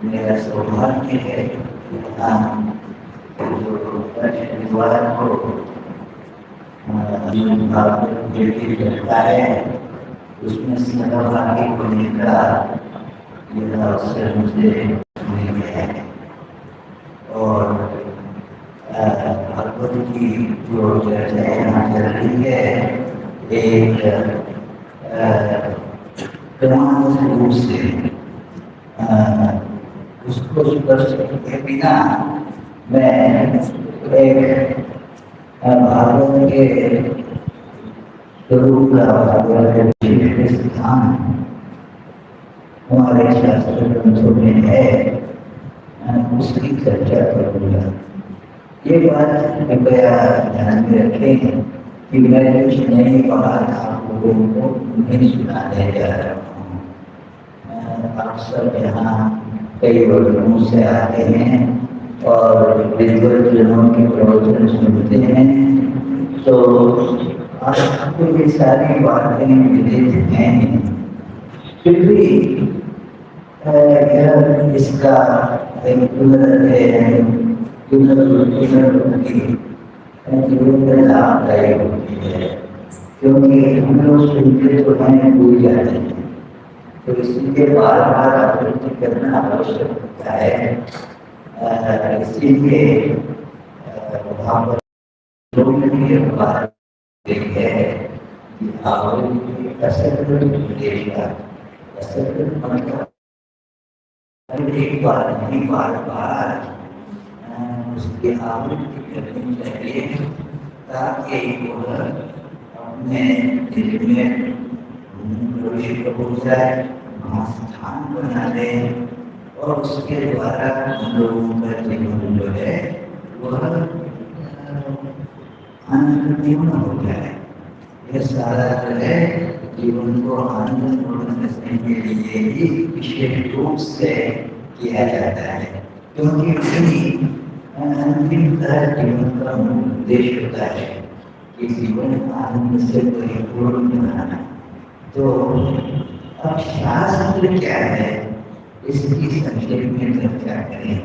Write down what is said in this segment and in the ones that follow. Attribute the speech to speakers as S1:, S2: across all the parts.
S1: मेरा सौभाग्य है करता है उसमें सहभागी होने का मेरा अवसर मुझे मिल गया है। और भगवत की जो चर्चा यहाँ चल रही है एक क्रमानुसार रूप से उसको स्पर्श के बिना मैं एक भागवत के स्वरूप का भागवत के स्थान हमारे शास्त्र ग्रंथों में है उसकी चर्चा करूँगा। ये बात कृपया ध्यान में रखें कि मैं कुछ नई बात आप लोगों को नहीं सुनाने जा रहा हूँ। आप सब यहाँ कई वर्गों से आते हैं और विद्वज्जनों के प्रवचन सुनते हैं, तो आपको ये सारी बातें विदित हैं। फिर भी यह इसका एक लाभदायक होती है, क्योंकि हम लोग सुनते तो हैं भूल जाते हैं, तो इसलिए बार बार आवृत्ति करना आवश्यक होता है। इसीलिए वहाँ पर एक बार नहीं बार बार उसकी आवृत्ति करनी चाहिए ताकि वह अपने दिल में प्रविष्ट हो जाए, वहाँ स्थान बना ले और उसके द्वारा हम लोगों का जीवन जो है वह आनंदपूर्ण हो जाए। यह सारा जो है जीवन को आनंदपूर्ण करने के लिए ही विशेष रूप से किया जाता है, क्योंकि अंतिमतः जीवन का मूल उद्देश्य होता है कि जीवन आनंद से परिपूर्ण बनाना। तो अब शास्त्र क्या है इसकी संक्षेप में चर्चा करें।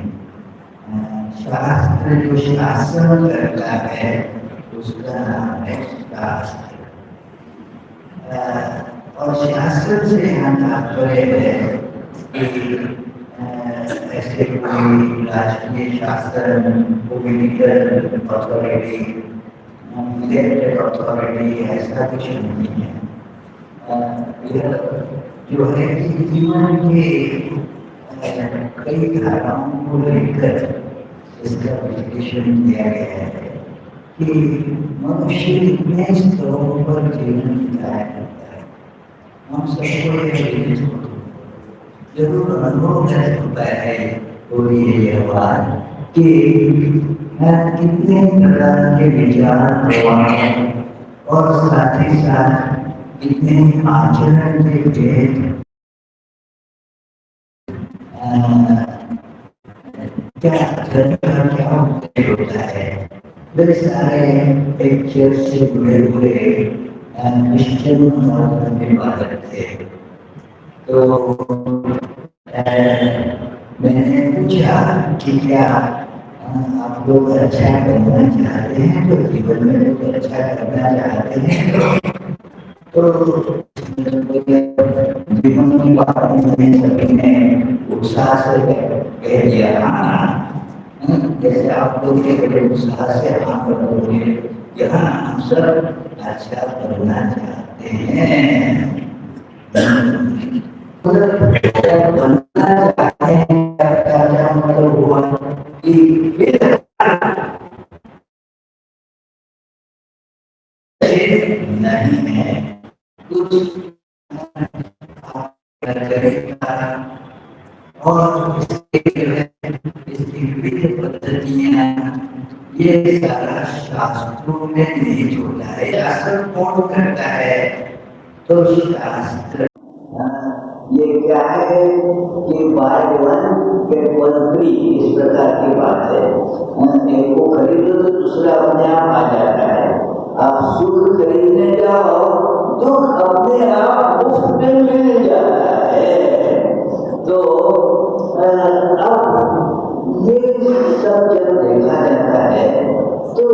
S1: शास्त्र जो शासन करता है उसका नाम है शास्त्र। और शास्त्र से यहाँ तात्पर्य है कि ऐसे कोई राष्ट्रीय शासन, पॉलिटिकल अथॉरिटी इलेक्टेड अथॉरिटी ऐसा कुछ नहीं है। यह जो है कि जीवन के कई धाराओं को लेकर इसका विश्लेषण किया गया है कि मनुष्य कितने स्तरों पर जीवन बिताया करता है। हम सबको यह जरूर अनुभव होता है तो ये बात कि कितने प्रकार के विचार और साथ ही साथ कितने आचरण के भेद क्या होता है। वे सारे एक खेल से जुड़े हुए निश्चल के बालक थे। तो मैंने पूछा कि क्या आप लोग अच्छा करना चाहते हैं, तो जीवन में लोग अच्छा करना चाहते हैं, तो जीवन की बात सभी ने उत्साह से कह दिया हाँ। जैसे आप लोग के बड़े उत्साह से हाँ करोगे, यहाँ हम सब अच्छा करना चाहते हैं। मतलब हुआ कि नहीं है कुछ और इसकी विभिन्न पद्धतियां ये सारा शास्त्रों में नहीं होता है। शास्त्र कौन करता है? तो शास्त्र ये क्या है कि by one get one free, इस प्रकार की बात है। एक को खरीदो तो दूसरा अपने आप आ जाता है। आप सुख खरीदने जाओ, दुख अपने आप मुफ्त में मिल जाता है। तो अब ये सब जब देखा जाता है तो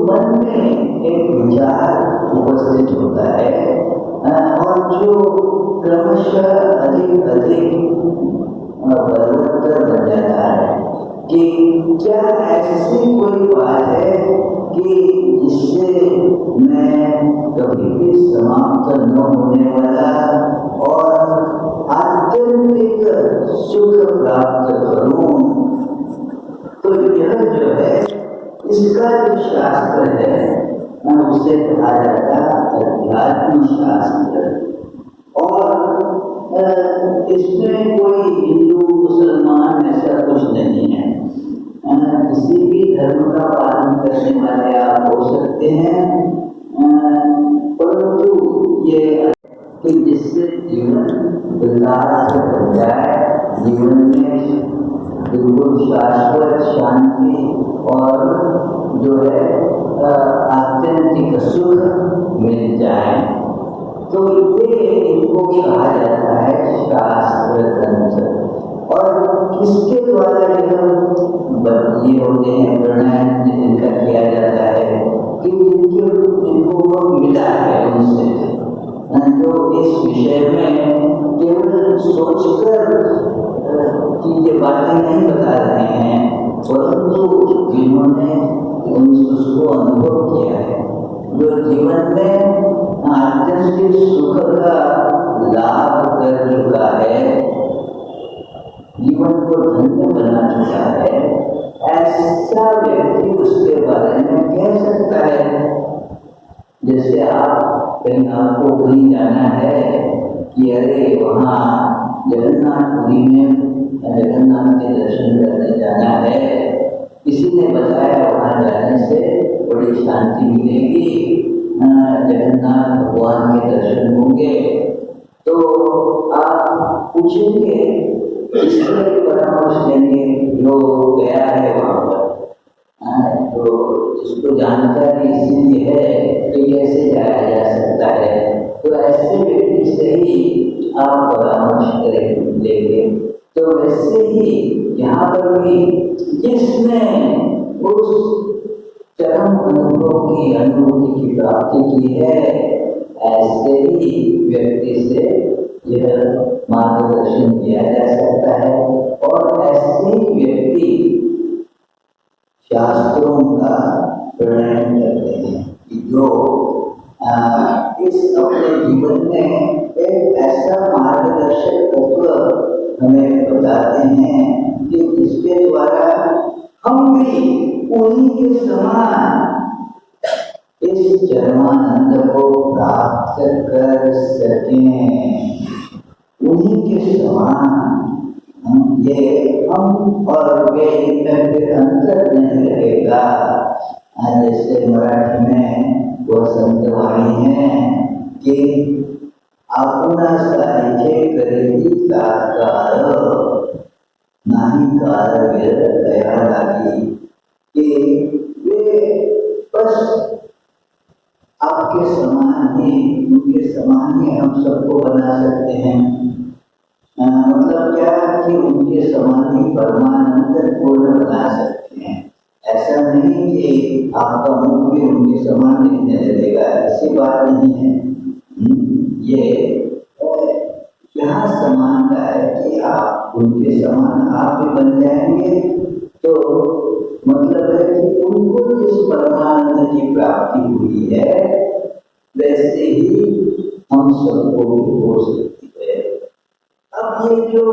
S1: मन में एक विचार उपस्थित होता है और जो क्रमशः अधिक बलवत्तर बन जाता है कि क्या ऐसी कोई बात है कि जिससे मैं कभी भी समाप्त न होने वाला और आत्यंतिक सुख प्राप्त करूं। तो यह जो है इसका जो शास्त्र है उसे कहा जाता है अध्यात्म शास्त्र। और इसमें कोई हिंदू मुसलमान ऐसा कुछ नहीं है। किसी भी धर्म का पालन करने वाले आप हो सकते हैं, परंतु ये कि जिससे जीवन विलास बन जाए, जीवन में बिल्कुल शाश्वत शांति और जो है आत्यंतिक सुख मिल जाए, तो ये इनको कहा जाता है शास्त्र तंत्र। और इसके द्वारा ये होते हैं प्राणायाम जिनका किया जाता है कि इनको वो मिला है उनसे, जो इस विषय में केवल सोचकर कि ये बातें नहीं बता रहे हैं, परंतु जिन्होंने उसको अनुभव किया है, जो जीवन में आत्यंतिक सुख का लाभ कर चुका है, जीवन को धन्य बना चुका है, ऐसा व्यक्ति उसके बारे में कह सकता है। जैसे आप कहीं आपको कहीं जाना है कि अरे वहाँ जगन्नाथपुरी में जगन्नाथ के दर्शन करने जाना है, किसी ने बताया वहाँ जाने से बड़ी शांति मिलेगी, जगन्नाथ भगवान के दर्शन होंगे, तो आप पूछेंगे, इसलिए परामर्श देंगे जो गया है वहाँ पर। तो जिसको जानकारी इसीलिए है कि कैसे जाया जा सकता है, तो ऐसे व्यक्ति से ही आप परामर्श लेंगे। तो वैसे ही यहाँ पर भी जिसने उस चरम अनुभव की अनुभूति की प्राप्ति की है, ऐसे ही व्यक्ति से यह मार्गदर्शन किया जा सकता है। और ऐसे ही व्यक्ति शास्त्रों का प्रणयन करते हैं। इस अपने जीवन में एक ऐसा मार्गदर्शक तत्व हमें बताते हैं कि जिसके द्वारा हम भी उन्हीं के समान इस चरमानंद को प्राप्त कर सकें। उन्हीं के समान हम और वे इनमें फिर अंतर नहीं रहेगा। जैसे मराठी में वो संतवाणी है कि आपुना सारिखे करेगी तात्काळ नाही काल व्यर्थ दया लागी, कि वे बस आपके समान ही, उनके समान ही हम सबको बना सकते हैं। मतलब क्या कि उनके समान ही परमानंद पूर्ण बना सकते हैं। ऐसा नहीं कि आपका मुख भी उनके समान दिखने लगेगा, ऐसी बात नहीं है। ये यहाँ समानता है कि आप उनके समान आप भी बन जाएंगे, तो मतलब है कि उनको जिस परमानंद की प्राप्ति हुई है वैसे ही हम सबको भी हो सकती है। अब ये जो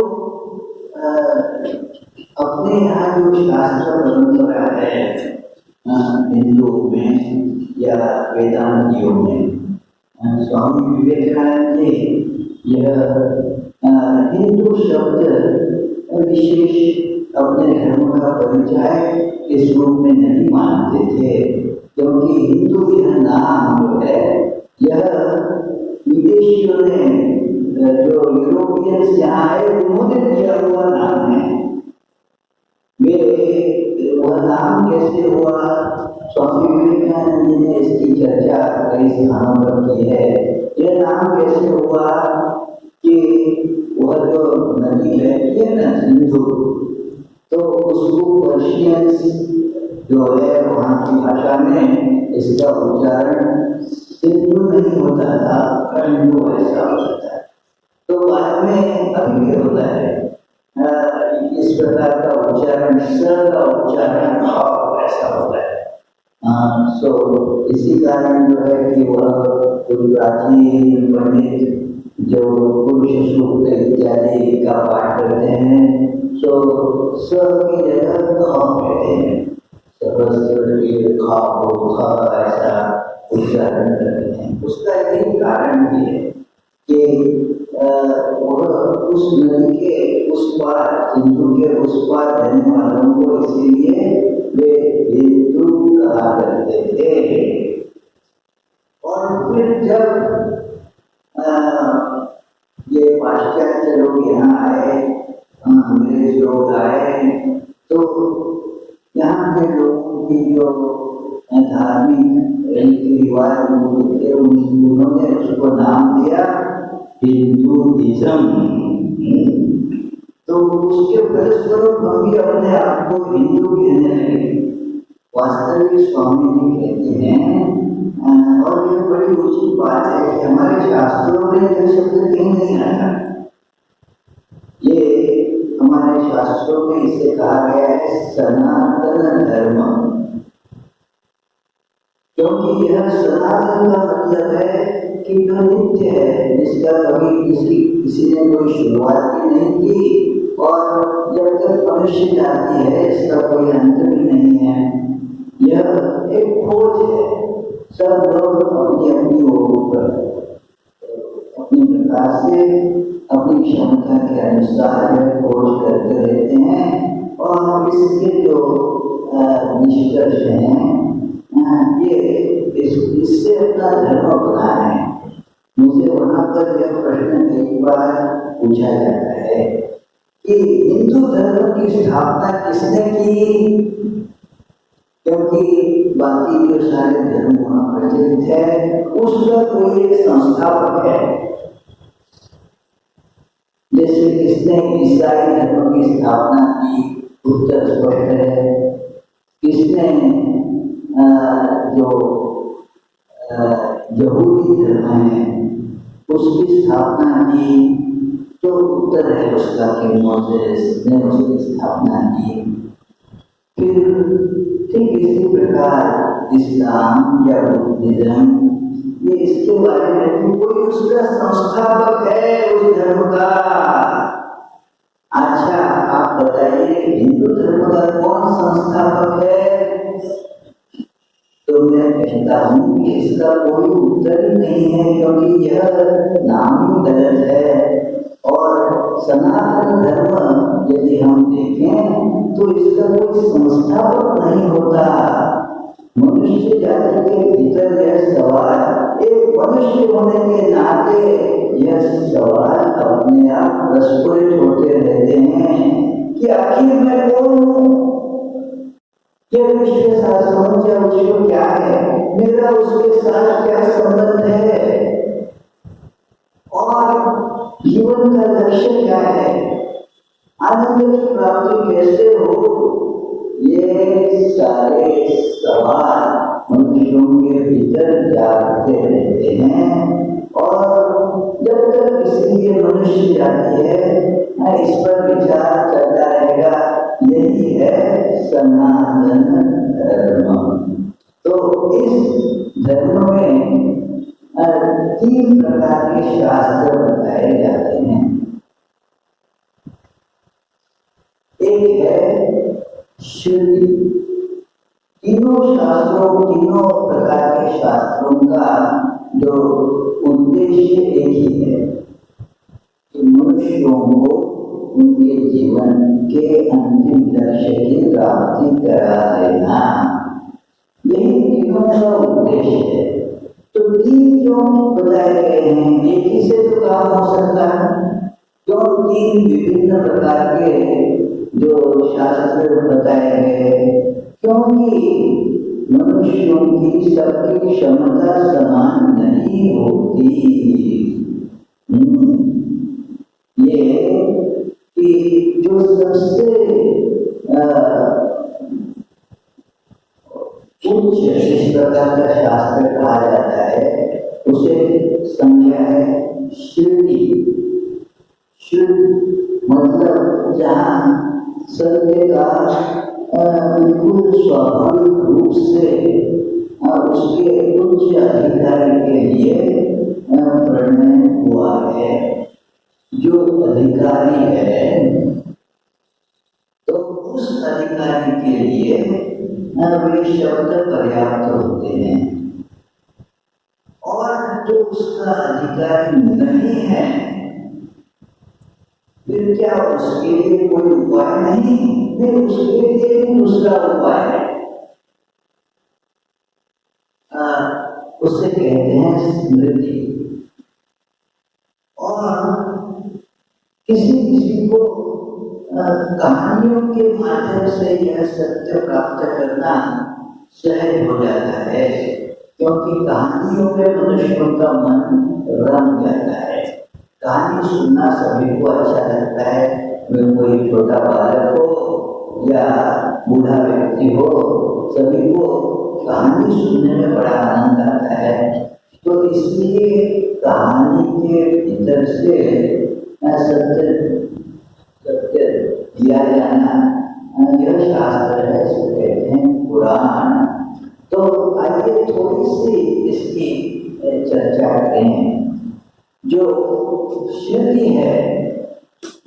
S1: अपने यहाँ जो शास्त्र परंपरा है हिंदू में या वेदांतियों में, स्वामी विवेकानंद ने यह हिंदू शब्द विशेष अपने धर्म का परिचय इस रूप में नहीं मानते थे, क्योंकि हिंदू यह नाम जो है यह विदेशियों ने, जो यूरोपियंस यहाँ आए उन्होंने दिया हुआ नाम है। मेरे वह नाम कैसे हुआ, स्वामी विवेकानंद जी ने इसकी चर्चा कई स्थानों पर की है। यह नाम कैसे हुआ कि वह जो नदी बहती है ना सिंधु, तो उसको पर्शियंस जो है वहाँ की भाषा में इसका उच्चारण सिंधु नहीं होता था, सिंधु ऐसा होता था। तो बाद में अभी भी होता है इस प्रकार का उच्चारण, स का उच्चारण ऐसा होता है। सो इसी कारण जो है कि वह प्राचीन पंडित जो पुरुष सूक्त इत्यादि का पाठ करते हैं, सो स की जगह ख कहते हैं, ऐसा उच्चारण करते हैं। उसका यही कारण भी है कि वह उस नदी के उस पार, सिंधु के उस पार रहने वालों को इसीलिए वे हिंदू कहा करते थे। और फिर जब ये पाश्चात्य लोग यहाँ आए, अंग्रेज लोग आए, तो यहाँ के लोगों की जो धार्मिक रीति रिवाज थे उन्होंने उसको नाम दिया हिंदुइज्म। तो उसके फलस्वरूप हम भी अपने आप को हिंदू कहने लगे। वास्तविक स्वामी जी कहते हैं, और ये बड़ी उचित बात है कि हमारे शास्त्रों में यह शब्द कहीं नहीं आया। ये हमारे शास्त्रों में इसे कहा गया है सनातन धर्म, क्योंकि यह सनातन का मतलब है कि जो नित्य है, जिसका कभी किसी ने कोई शुरुआत भी नहीं की और जब तक मनुष्य जाती है इसका कोई अंत भी नहीं है। यह एक खोज है। सब लोग अपनी अपनी ओर पर अपनी प्रकार से अपनी क्षमता के अनुसार यह खोज करते रहते हैं, और इसके जो निष्कर्ष हैं ये इससे अपना धर्म अपना है। मुझे वहाँ पर यह प्रश्न कई बार पूछा जाता है कि हिंदू धर्म की स्थापना किसने की, क्योंकि बाकी जो सारे धर्म वहाँ प्रचलित है उसका कोई एक संस्थापक है। जैसे किसने ईसाई धर्म की स्थापना की, उत्तर स्पष्ट है। किसने जो यहूदी धर्म है उसकी स्थापना की, तो उत्तर है उसका कि मोसेस ने उसकी स्थापना की। फिर ठीक इसी प्रकार इस्लाम या बुद्धिज्म ये इसके इसके बारे में कोई उसका संस्थापक है उस धर्म का। अच्छा आप बताइए हिंदू धर्म का कौन संस्थापक है? तो मैं कहता हूँ कि इसका कोई उत्तर ही नहीं है, क्योंकि यह नाम ही गलत है। और सनातन धर्म यदि हम देखें तो इसका कोई संस्थापक नहीं होता। मनुष्य जाति के भीतर यह सवाल, एक मनुष्य होने के नाते यह सवाल अपने आप प्रस्फुटित होते रहते हैं कि आखिर मैं कौन हूँ? ये विश्व के साथ समझ विश्व क्या है, मेरा उसके साथ क्या संबंध है, और जीवन का लक्ष्य क्या है, आनंद की प्राप्ति कैसे हो? ये सारे सवाल मनुष्यों के भीतर जागते रहते हैं। और जब तक इसलिए मनुष्य जाती है इस पर विचार चलता रहेगा। यही है सनातन धर्म। तो इस धर्म में 3 प्रकार के शास्त्र बताए जाते हैं। एक है श्रुति। तीनों प्रकार के शास्त्रों का जो उद्देश्य एक ही है कि मनुष्यों को उनके जीवन के अंतिम लक्ष्य की प्राप्ति करा देना। यही तीनों का उद्देश्य है। तो 3 जो बताए गए हैं, एक ही से तो काम हो सकता है। क्यों 3 विभिन्न प्रकार के जो शास्त्र बताए गए? क्योंकि मनुष्यों की सबकी क्षमता समान नहीं होती। ये कि जो सबसे उच्च इस प्रकार का शास्त्र कहा जाता है उसे संज्ञा है श्रुति। शुद्ध मतलब जहाँ सत्य का बिल्कुल स्वाभाविक रूप से उसके उच्च अधिकारी के लिए प्रणय हुआ है। जो अधिकारी है तो उस अधिकारी के लिए वे शब्द पर्याप्त होते हैं। और जो उसका अधिकारी नहीं है फिर क्या उसके लिए कोई उपाय नहीं? फिर उसके लिए भी दूसरा उपाय है। उसे कहते हैं स्मृति। और किसी को कहानियों के माध्यम से यह सत्य प्राप्त करना सहज हो जाता है, क्योंकि कहानियों में मनुष्यों का मन रम जाता है। कहानी सुनना सभी को अच्छा लगता है, वे कोई छोटा बालक हो या बूढ़ा व्यक्ति हो, सभी को कहानी सुनने में बड़ा आनंद आता है। तो इसलिए कहानी के भीतर से सत्य दिया जाना यह शास्त्र है, इसको कहते हैं पुराण। तो आइए थोड़ी सी इसकी चर्चा करें। जो श्रुति है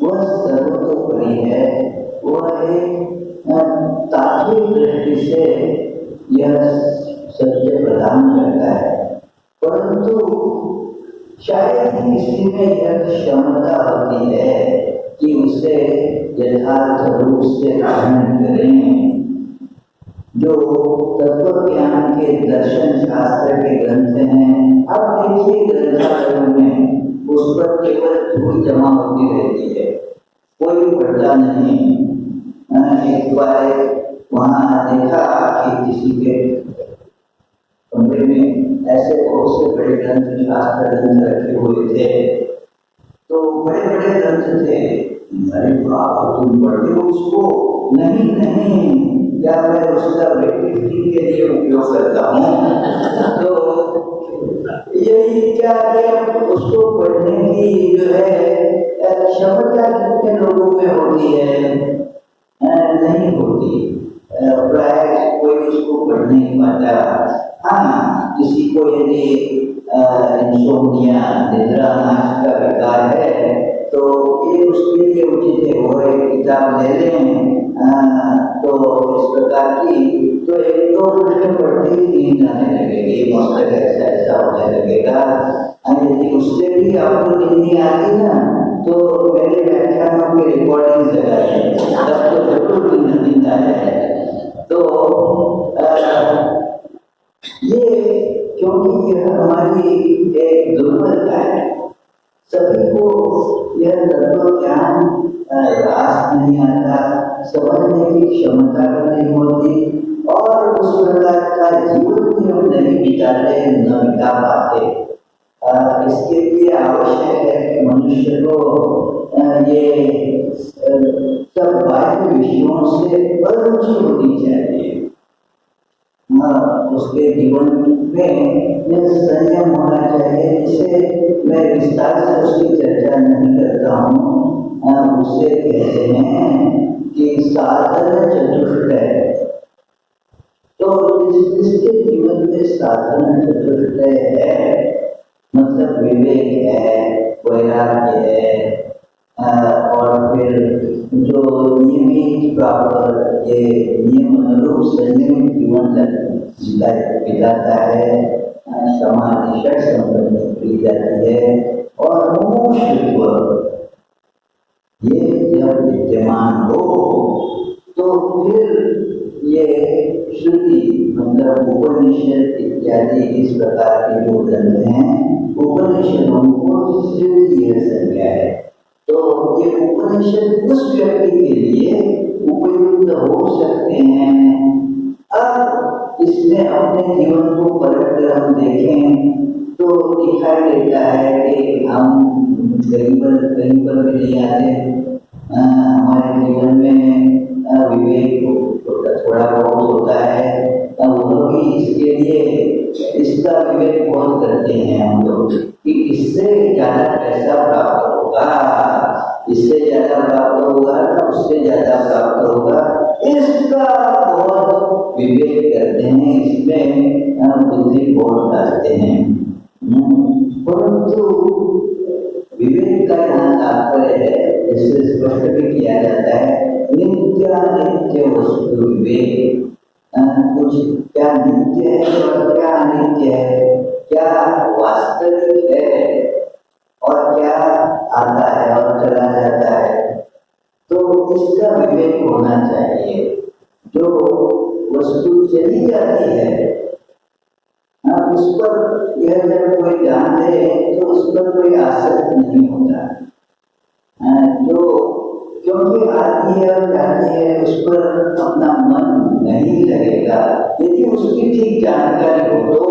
S1: वह सर्वतोपरि है। वह एक तात्विक दृष्टि से यह सत्य प्रदान करता है, परंतु शायद ही किसी में यह क्षमता होती है कि उसे यथार्थ रूप से ग्रहण करें। जो तत्व ज्ञान के दर्शन शास्त्र के ग्रंथ हैं, अब देखिए ग्रंथालयों में उस पर केवल धूल जमा होती रहती है, कोई पढ़ता नहीं। एक बार वहाँ देखा कि किसी के कमरे में ऐसे बहुत से बड़े ग्रंथ शास्त्र ग्रंथ रखे हुए थे। तो बड़े बड़े ग्रंथ थे। अरे बाप तुम पढ़ते हो उसको? नहीं, क्या मैं उसका व्यक्ति के लिए उपयोग करता हूँ। तो यही क्या है, उसको पढ़ने की जो है क्षमता कितने लोगों में होती है? नहीं होती। प्राय कोई उसको पढ़ नहीं पाता। हाँ, किसी को यदि की तो एक तो उसके पढ़ते ही नींद आने लगेगी, मौसम ऐसा ऐसा होने लगेगा। यदि उससे भी आपको नींद नहीं आती ना तो मेरे व्याख्यानों की रिकॉर्डिंग लगाइए, तब तो जरूर नींद आ जाएगा। तो ये क्योंकि यह हमारी एक दुर्बलता है, सभी को यह तत्व ज्ञान रास नहीं आता, समझने की क्षमता नहीं होती और उस प्रकार का जीवन भी हम नहीं बिताते, न बिता पाते। इसके लिए आवश्यक है कि मनुष्य को ये सब बाह्य विषयों से अरुचि होनी चाहिए। उसके जीवन में संयम होना चाहिए, जिसे मैं विस्तार से उसकी चर्चा नहीं करता हूँ। उसे कहते हैं कि साधन चतुष्ट है। तो जिसके जीवन में साधन चतुष्ट है मतलब विवेक है, वैराग्य है, और फिर जो नियमित प्रॉपर ये नियम अनुरूप संयमित जीवन बिताता है, समाधि षट संपन्न की जाती है और मुमुक्षुत्व ये जब विद्यमान हो तो फिर ये श्रुति मतलब उपनिषद इत्यादि इस प्रकार के जो ग्रंथ हैं, उपनिषदों को श्रुति संज्ञा है। तो ये उपनिषद उस व्यक्ति के लिए उपयुक्त हो सकते हैं। अब इसमें अपने जीवन को परख कर हम देखें तो दिखाई देता है कि हम कहीं पर भी नहीं आते। हमारे जीवन में विवेक थोड़ा बहुत होता है, वो भी इसके लिए इसका विवेक बहुत करते हैं हम लोग कि इससे ज्यादा पैसा प्राप्त होगा, इससे ज्यादा प्राप्त होगा ना उससे ज्यादा प्राप्त होगा, इसका बहुत विवेक करते हैं, इसमें बुद्धि बहुत डालते हैं। परंतु विवेक का यहाँ तात्पर्य है, जिससे स्पष्ट भी किया जाता है, नित्य वस्तु विवेक। कुछ क्या नित्य है और क्या अनित्य है, क्या वास्तविक है और क्या आता है और चला जाता है, तो इसका विवेक होना चाहिए। जो वस्तु चली जाती है उस पर यह जब कोई ध्यान दे तो उस पर कोई आसक्त नहीं होता। जो क्योंकि आती है और जाती है उस पर अपना मन नहीं लगेगा। यदि उसकी ठीक जानकारी हो तो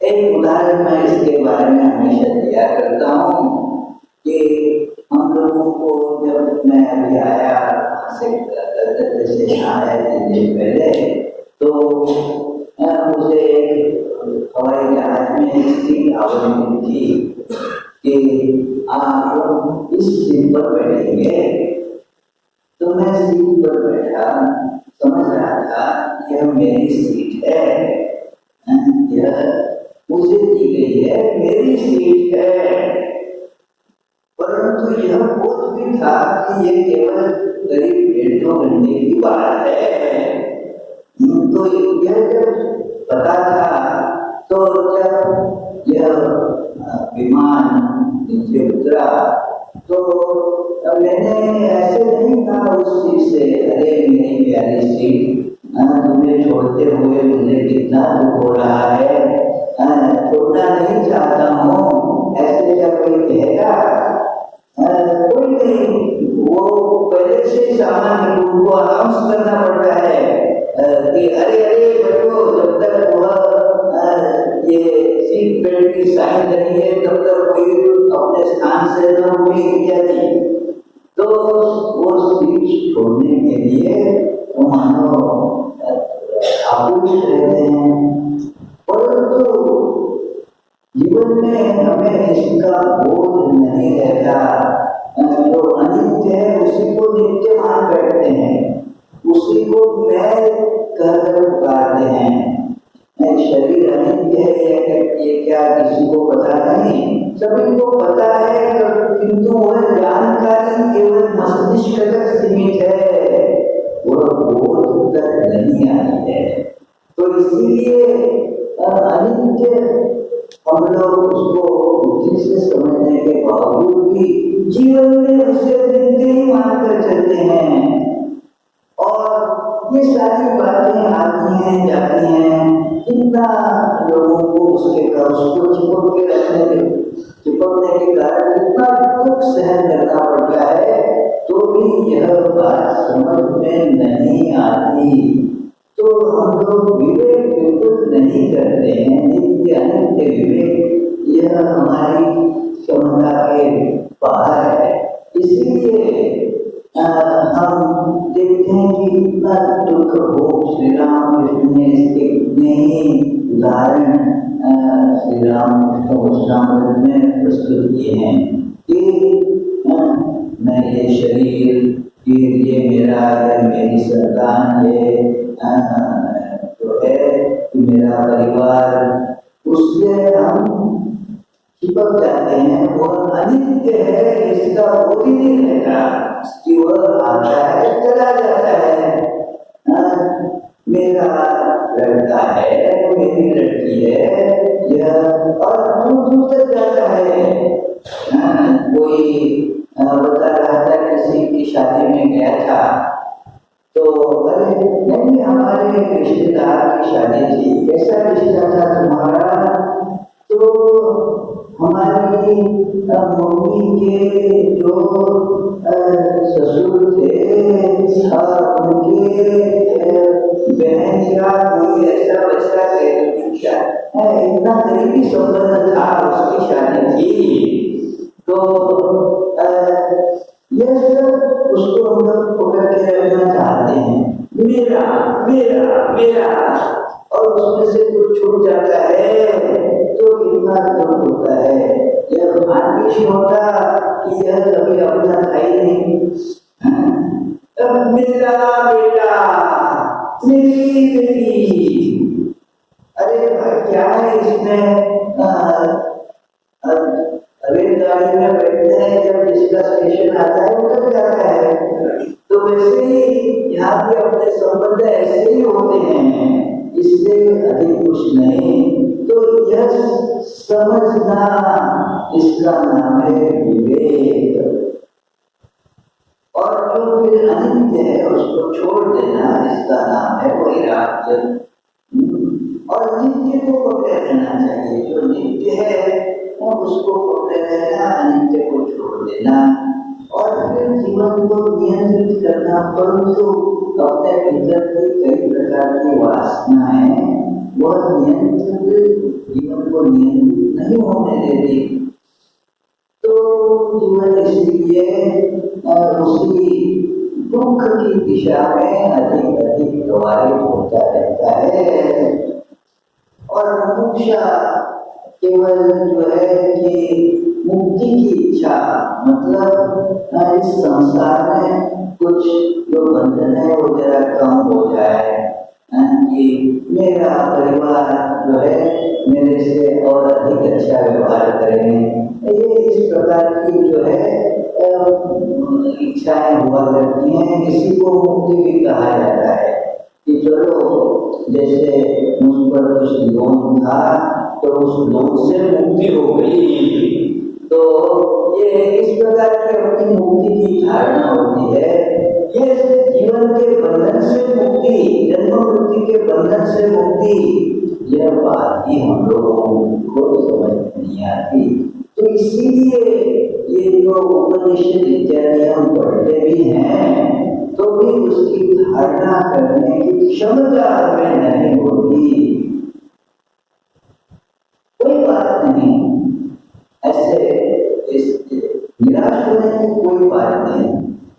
S1: एक उदाहरण मैं इसके बारे में हमेशा दिया करता हूँ कि हम लोगों को जब मैं अभी आया से आया 3 दिन पहले तो मुझे हवाई जहाज में सीट आवंटित थी कि आप इस सीट पर बैठेंगे। तो मैं सीट पर बैठा, समझ रहा था यह मेरी सीट है, यह मुझे दी गई है, मेरी सीट है। परंतु यह बोध भी था कि ये केवल करीब 1.5 घंटे की बात है। तो यह जब पता था तो जब यह विमान नीचे उतरा तो मैंने ऐसे नहीं कहा उस सीट से, अरे मेरी प्यारी सीट, तुम्हें छोड़ते हुए मुझे कितना दुख हो रहा है, छोड़ना नहीं चाहता हूँ, ऐसे जब कोई कहेगा कोई नहीं, वो पहले से सामान्य रूप को अनाउंस करना पड़ता है कि अरे अरे बच्चों, जब तक वह ये सीट बेल्ट की साइन नहीं है तब तक कोई अपने स्थान से न उठे इत्यादि। तो वो सीट छोड़ने के लिए मानो आकुल रहते हैं। परंतु जीवन में हमें इसका बोध नहीं रहता। जो अनित्य है उसी को नित्य मान बैठते हैं, उसी को मैं कहकर पुकारते हैं। शरीर अनित्य है ये क्या किसी को पता नहीं, सभी को पता है, किंतु वह जानकारी केवल मस्तिष्क तक सीमित है। वह बोध तक नहीं आई है। तो इसीलिए अनित्य हम लोग उसको बुद्धि से समझने के बावजूद भी जीवन में उसे नित्य ही मानकर चलते हैं। और ये सारी बातें आती हैं जाती हैं, कितना लोगों को उसको चिपकने के कारण कितना दुख सहन करना पड़ता है, तो भी यह बात समझ में नहीं आती। तो हम लोग विवेक बिल्कुल नहीं करते हैं, नित्य अनित्य विवेक यह हमारी क्षमता के बाहर है। इसीलिए हम देखते हैं कि इतना दुख हो, श्री राम कृष्ण ने इसके कितने ही उदाहरण श्री राम कृष्ण वचनामृत में प्रस्तुत किए हैं कि मैं ये शरीर, ये मेरा, ये मेरी संतान, ये जो है मेरा परिवार, उससे हम चिपक जाते हैं। वो अनित्य है, इसका कोई नहीं रहता, कि वह आता है चला जाता है। मेरा लड़का है, मेरी लड़की है, यह और दूर तक जाता है। कोई बता रहा था किसी की शादी में गया था, तो अरे नहीं, हमारे रिश्तेदार की शादी थी। कैसा रिश्ता था तुम्हारा? तो हमारी मम्मी के जो ससुर थे, उनके बहन का कोई ऐसा वैसा इतना करीबी संबंध था, उसकी शादी थी। तो यह सब उसको हम लोग पकड़ के रखना चाहते हैं, मेरा मेरा मेरा, और उसमें से कुछ छूट जाता है तो कितना दुख होता है। यह भाग्य होता कि यह कभी अपना था ही नहीं। मेरा बेटा, मेरी बेटी, अरे भाई क्या है इसमें? रेलगाड़ी में बैठते हैं, जब जिसका स्टेशन आता है उतर जाता है। तो वैसे ही यहाँ भी अपने संबंध ऐसे ही होते हैं, इससे अधिक कुछ नहीं। तो यह समझना, इसका नाम है विवेक। और जो फिर अनित्य है उसको छोड़ देना, इसका नाम है वैराग्य। और नित्य को पकड़े रहना चाहिए, जो नित्य है उसको पकड़े रहना, अनित्य को छोड़ देना। और फिर जीवन को नियंत्रित करना, परंतु अपने भीतर की कई प्रकार की वासनाएं वह नियंत्रित जीवन को नियंत्रित नहीं होने देती। तो जीवन इसलिए उसी दुख की दिशा में अधिक अधिक प्रवाहित होता रहता है। और मनुष्य केवल जो है कि मुक्ति की इच्छा, मतलब इस संसार में कुछ जो बंधन है वो जरा कम हो जाए, कि मेरा परिवार जो है मेरे से और अधिक अच्छा व्यवहार करें, ये इस प्रकार की जो है इच्छाएं हुआ करती हैं। इसी को मुक्ति भी कहा जाता है कि चलो जैसे मुझ पर कुछ लोन था तो उस लोन से मुक्ति हो गई। तो ये इस प्रकार की अपनी मुक्ति की धारणा होती है। ये जीवन के बंधन से मुक्ति, जन्म मृत्यु के बंधन से मुक्ति, यह बात ही हम लोगों को समझ नहीं आती। तो इसीलिए ये जो उपनिषद इत्यादि हम पढ़ते भी हैं, तो भी उसकी धारणा करने की क्षमता हमें नहीं होती। कोई बात नहीं, ऐसे निराश होने की कोई बात नहीं,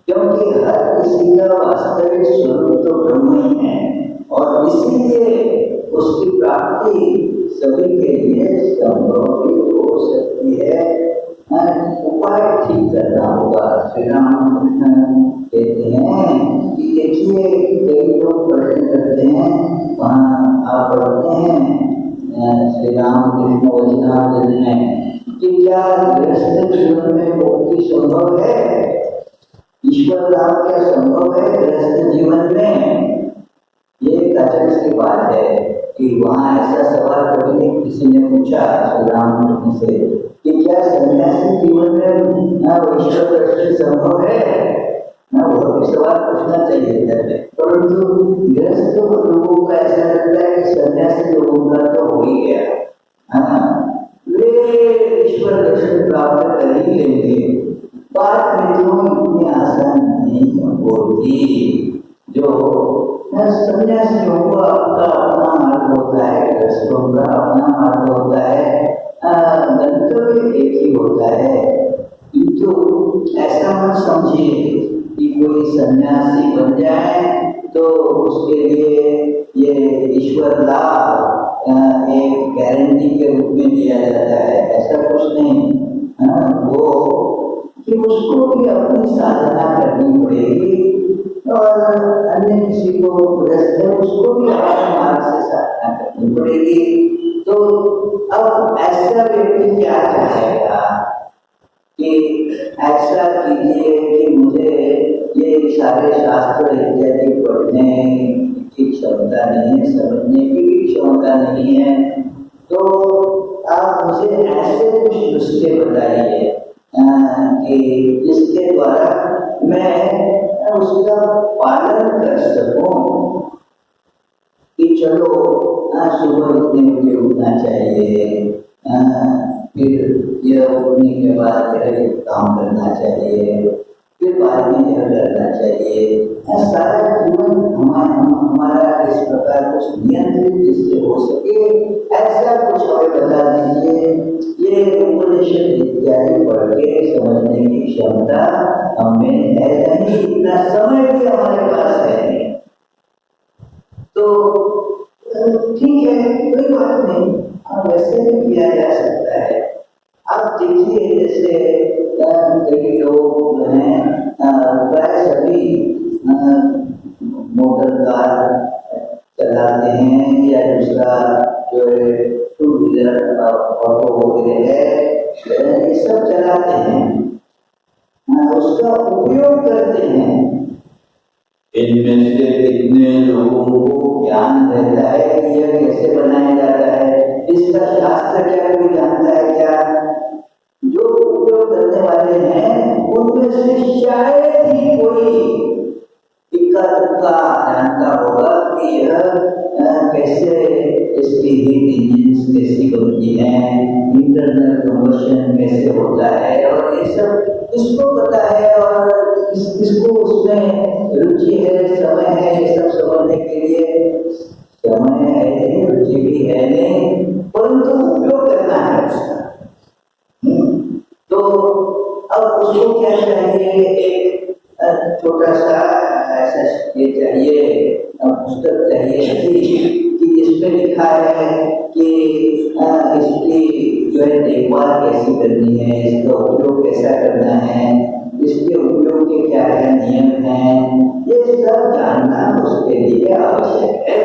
S1: क्योंकि हर किसी का वास्तविक स्वरूप तो ब्रह्म ही है, और इसीलिए उसकी प्राप्ति सभी के लिए संभव भी हो सकती है। उपाय ठीक करना होगा। श्री राम कहते हैं कि देखिए, कई लोग प्रश्न करते हैं, वहाँ आप पढ़ते हैं श्री राम कृष्ण वचनामृत में कि क्या गृहस्थ जीवन में मुक्ति संभव है? ईश्वर लाभ क्या संभव है गृहस्थ जीवन में? ये अचरज की बात है कि वहाँ ऐसा सवाल कभी नहीं किसी ने पूछा श्री रामकृष्ण से कि क्या सन्यासी जीवन में ना ईश्वर दर्शन संभव है? ना वो भी सवाल पूछना चाहिए था, परंतु गृहस्थ लोगों का ऐसा लगता है कि सन्यासी लोगों का तो हो ही गया, वे ईश्वर दर्शन प्राप्त कर ही लेंगे। बात मित्रों इतनी आसान नहीं होती। जो सन्यासियों का अपना मार्ग होता है, गृहस्थों का अपना मार्ग होता है, गंतव्य एक ही होता है। किंतु ऐसा मत समझिए कि कोई सन्यासी बन जाए तो उसके लिए ये ईश्वर लाभ एक गारंटी के रूप में दिया जाता है, ऐसा कुछ नहीं। वो कि उसको भी अपनी साधना करनी पड़ेगी और अन्य किसी को ग्रस्त है उसको भी अपने मार्ग से साधना करनी पड़ेगी। तो अब ऐसा व्यक्ति क्या चाहेगा कि ऐसा कीजिए कि मुझे ये सारे शास्त्र इत्यादि पढ़ने की क्षमता नहीं है, समझने की भी क्षमता नहीं है, तो आप मुझे ऐसे कुछ नुस्खे बताइए कि जिसके द्वारा मैं उसका पालन कर सकूं। कि चलो सुबह इतने बजे उठना चाहिए, फिर यह उठने के बाद यह काम करना चाहिए, फिर बाद में यह करना चाहिए। सारा जीवन हमारा इस प्रकार कुछ नियंत्रित जिससे हो सके, ऐसा कुछ हमें बता दीजिए। ये उपनिषद इत्यादि पढ़ के समझने की क्षमता हमें है नहीं, इतना समय भी हमारे पास है नहीं। तो ठीक है, कोई बात नहीं, वैसे भी किया जा सकता है। आप देखिए जैसे कई लोग हैं प्राय सभी मोटर कार चलाते हैं या दूसरा जो टू व्हीलर ऑटो वगैरह है, ये सब चलाते हैं, उसका उपयोग करते हैं। इनमें से कितने लोगों को ज्ञान रहता है कि यह कैसे बनाया जाता है, इसका शास्त्र क्या कोई जानता है क्या? जो उपयोग करने वाले हैं उनमें से शायद ही कोई इक्का दुक्का जानता होगा कि यह कैसे इसकी हीट इंजिन्स कैसी बनती हैं, इंटरनल कंबशन कैसे होता है, और ये सब इसको पता है और इसको उसमें रुचि है, समय है ये सब समझने के लिए। समय है नहीं, रुचि भी है नहीं, परंतु उपयोग करना है उसका। तो अब उसको क्या चाहिए? एक छोटा सा ऐसा ये चाहिए, पुस्तक चाहिए कि जिसमें लिखा है कि इसकी जो है देखभाल कैसी करनी है, इसका उपयोग कैसा करना है, इसके उपयोग के क्या क्या नियम हैं, ये सब जानना उसके लिए आवश्यक है।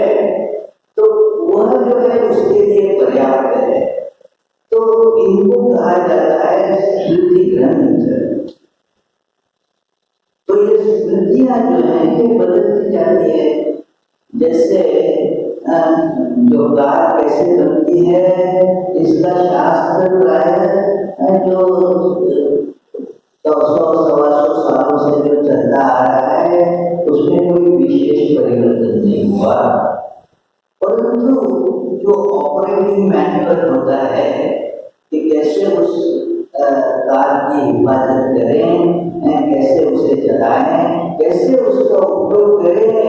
S1: तो वह जो है उसके लिए पर्याप्त है। तो इनको कहा जाता है स्मृति ग्रंथ। तो ये स्मृतियां जो है ये बदलती जाती है। जैसे जो कार कैसे बनती है इसका शास्त्र प्राय जो 100-125 सालों से जो चलता आ रहा है उसमें कोई विशेष परिवर्तन नहीं हुआ, परंतु जो ऑपरेटिंग मैनुअल होता है कि कैसे उस कार की हिफाजत करें, कैसे उसे चलाएं, कैसे उसका उपयोग करें,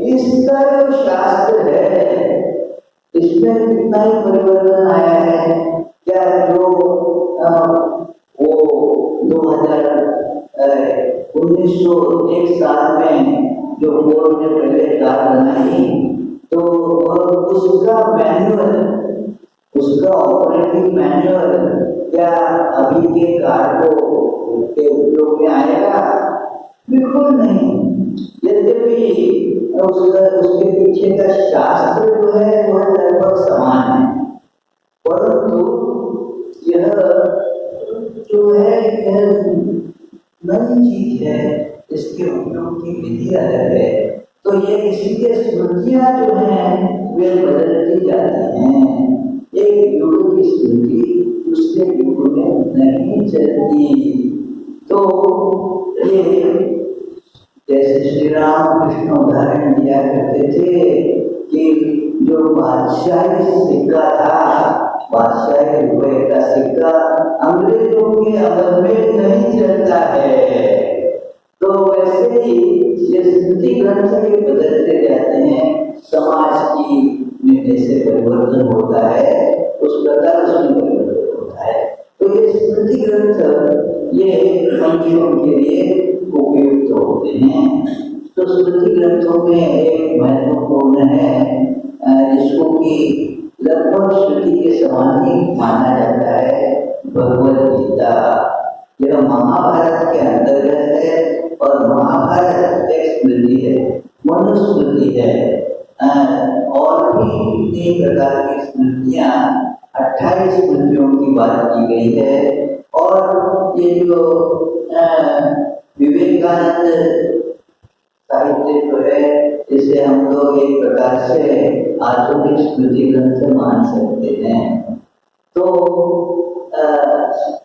S1: इसका जो शास्त्र है इसमें कितना ही परिवर्तन आया है। क्या जो वो 1901 साल में जो फोर्ड ने पहले कार बनाई, तो उसका मैनुअल, उसका ऑपरेटिंग मैनुअल क्या अभी के कार को के उपयोग में आएगा? बिल्कुल नहीं। यद्यपि उसके पीछे का शास्त्र जो है वह लगभग समान है, परंतु यह जो है यह नई चीज है, इसके उपयोग की विधि अलग है। तो ये इसलिए स्मृतियाँ जो हैं वे बदलती जाती हैं। एक युग की स्मृति दूसरे युग में नहीं चलती। तो ये जैसे श्री राम कृष्ण उदाहरण दिया करते थे कि जो बादशाही सिक्का था, बादशाही रुपये का सिक्का अंग्रेजों के अमल में नहीं चलता है। तो वैसे ही ये स्मृति ग्रंथ के बदलते जाते हैं। समाज की में जैसे परिवर्तन होता है उस प्रकार उसमें परिवर्तन होता है। तो ये स्मृति ग्रंथ ये मनुष्यों के लिए उपयुक्त होते हैं। तो स्मृति ग्रंथों में एक महत्वपूर्ण है जिसको कि लगभग श्रुति के समान ही माना जाता है, भगवद गीता। यह महाभारत के अंतर्गत है और महाभारत एक स्मृति है, मनुस्मृति है। और भी 3 प्रकार की स्मृतियाँ 28 स्मृतियों की बात की गई है। और ये जो विवेकानंद साहित्य जो है इसे हम लोग एक प्रकार से आधुनिक स्मृति ग्रंथ मान सकते हैं। तो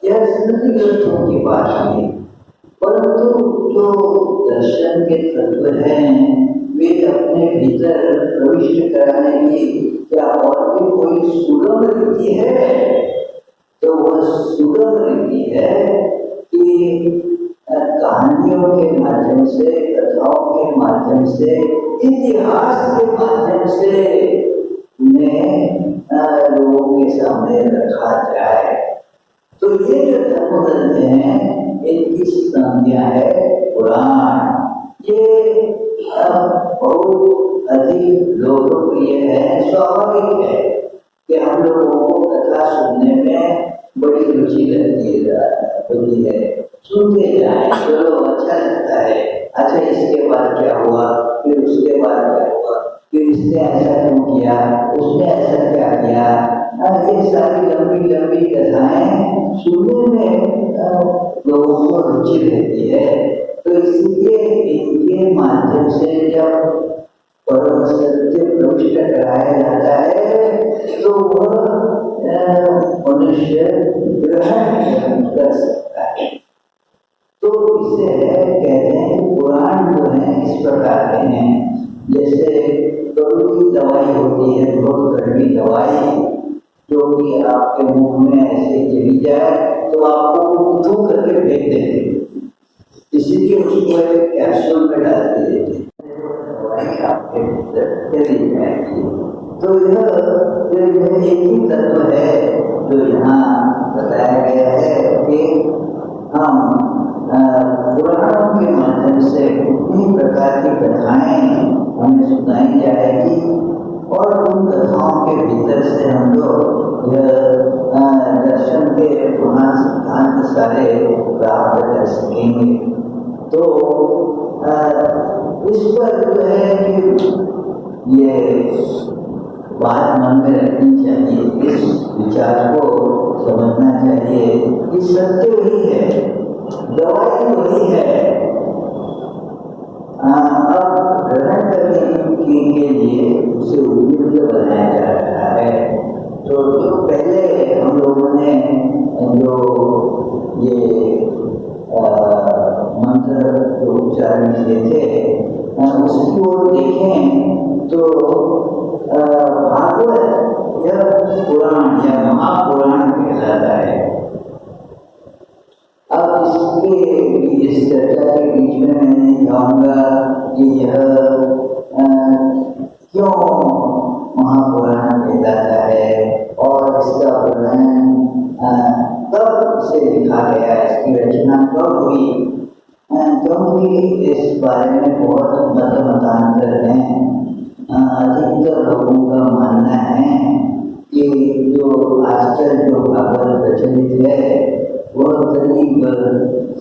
S1: यह स्मृति ग्रंथों की बात है, परंतु जो दर्शन के तत्व हैं वे अपने भीतर प्रविष्ट कराने की क्या और भी कोई सुगम रीति है? तो वह सुगम रीति है कि कहानियों के माध्यम से, कथाओं के माध्यम से, इतिहास के माध्यम से उन्हें लोगों के सामने रखा जाए। तो ये जो धर्म ग्रंथ हैं इनकी संज्ञा है पुराण। ये बहुत अधिक लोकप्रिय है। स्वाभाविक है कि हम लोगों को कथा सुनने में बड़ी रुचि लगती है, सुनते जाए, चलो अच्छा लगता है। अच्छा इसके बाद क्या हुआ, फिर उसके बाद क्या हुआ, फिर इसने ऐसा क्यों किया, उसने ऐसा क्या किया। ये सारी लंबी लंबी कथाएं सुनने में लोगों को रुचि रहती है। तो इसलिए इनके माध्यम से जब परम सत्य प्रविष्ट कराया जाता है तो वह मनुष्य ग्रहण कर सकता है। तो इसे कहते हैं पुराण जो है इस प्रकार के हैं, जैसे कड़वी दवाई होती है, बहुत कड़वी दवाई जो कि आपके मुंह में ऐसे चली जाए तो आपको थू करके फेंक देते, इसीलिए उसको एक कैप्सूल में डाल के देते दवाई आपके भीतर चली जाएगी। तो यह एक ही तत्व है जो यहाँ बताया गया है कि हम पुराणों के माध्यम से इन्हीं प्रकार की कथाएं हमें सुनाई जाएगी और उन कथाओं के भीतर से हम लोग दर्शन के पुराण सिद्धांत सारे प्राप्त कर सकेंगे। तो इस पर जो है कि ये बात मन में रखनी चाहिए, इस विचार को समझना चाहिए कि सत्य वही है, दवाई वही है। अब ग्रहण करने के लिए उसे उपयुक्त बनाया जा रहा है। तो जो पहले हम लोगों ने जो ये मंत्र जो उच्चारण किए थे उसकी ओर देखें तो भागवत यह पुराण या महापुराण कहलाता है। अब इस चर्चा के बीच में मैं नहीं कहूँगा कि यह क्यों महापुराण कहलाता है और इसका वर्णन कब से लिखा गया, इसकी रचना कब हुई, क्योंकि इस बारे में बहुत मतांतर हैं। अधिकतर लोगों का मानना है कि जो आजकल जो भागवत प्रचलित है वह करीब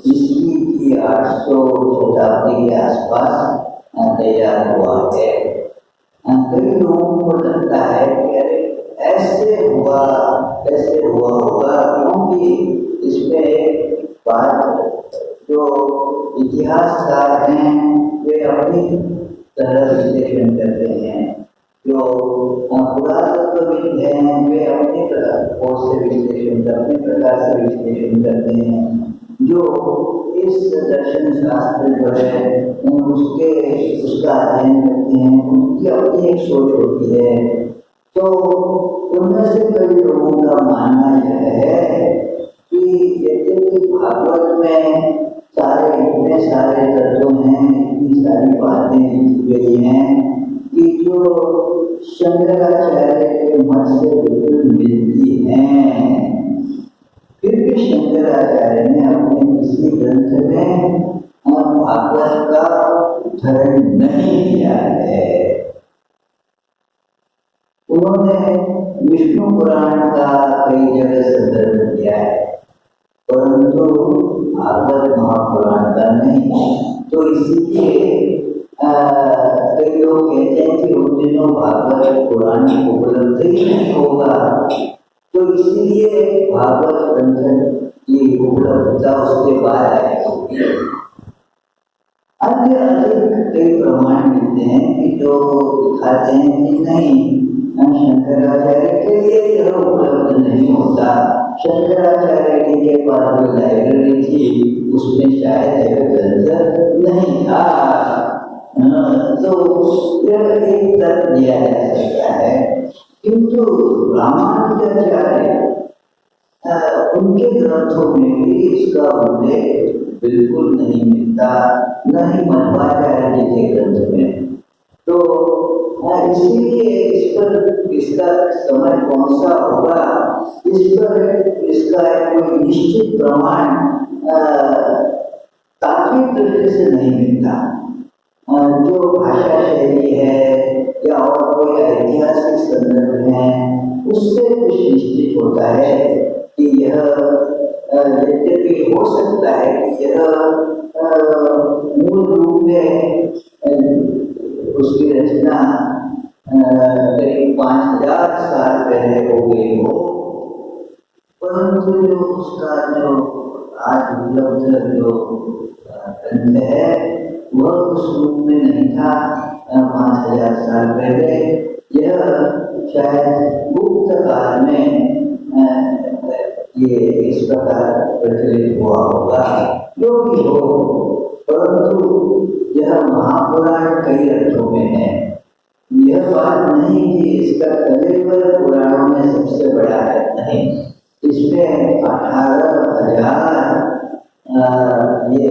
S1: ईस्वी की 800 शताब्दी के आसपास तैयार हुआ है। कई लोगों को लगता है कि अरे ऐसे हुआ होगा, क्योंकि इसमें एक बात जो इतिहास इतिहासकार हैं वे अपनी तरह विश्लेषण करते हैं, जो पुरातत्वविद हैं वे अपने प्रकार से विश्लेषण अपने प्रकार से विश्लेषण करते हैं, जो इस दर्शन शास्त्र जो है उसका अध्ययन करते हैं, उनकी अपनी एक सोच होती है। तो उनमें से कई लोगों का मानना यह है कि यद्यपि भागवत में इतने सारे तत्व हैं, इतनी सारी बातें लिखी गई हैं कि जो शंकराचार्य के मत से बिल्कुल मिलती हैं, फिर भी शंकराचार्य ने अपने किसी ग्रंथ में भागवत का उद्धरण नहीं किया है। उन्होंने विष्णु पुराण का कई जगह संदर्भ दिया है, परंतु भागवत महापुराण का नहीं। तो इसीलिए कई लोग कहते हैं कि उन दिनों भागवत पुराण उपलब्ध ही नहीं होगा, तो इसीलिए भागवत ग्रंथ की उपलब्धता उसके बाद आएगी। अन्य अधिक कई प्रमाण मिलते हैं कि जो दिखाते हैं कि नहीं, शंकराचार्य के लिए यह उपलब्ध नहीं होता। शंकराचार्य के पास जो लाइब्रेरी थी उसमें शायद यह ग्रंथ नहीं था। तो यह एक तर्क दिया जा सकता है, किंतु रामानुजाचार्य उनके ग्रंथों में भी इसका उल्लेख बिल्कुल नहीं मिलता, न ही मध्वाचार्य जी के ग्रंथ में। तो इसीलिए इस पर इसका समय कौन सा होगा, इस पर इसका कोई निश्चित प्रमाण तात्विक दृष्टि से नहीं मिलता। जो भाषा शैली है या और कोई ऐतिहासिक संदर्भ है, उससे कुछ निश्चित होता है कि यह यद्यपि हो सकता है कि यह मूल रूप में उसकी रचना करीब 5000 साल पहले हो गई हो, परंतु जो उसका जो आज उपलब्ध जो ग्रंथ है वह उस रूप में नहीं था 5000 साल पहले। यह शायद गुप्त काल में ये इस प्रकार प्रचलित हुआ होगा, जो भी हो, परंतु यह महापुराण कई अर्थों में है। यह बात नहीं कि इसका कलेवर पुराणों में सबसे बड़ा है, नहीं, इसमें 18,000 ये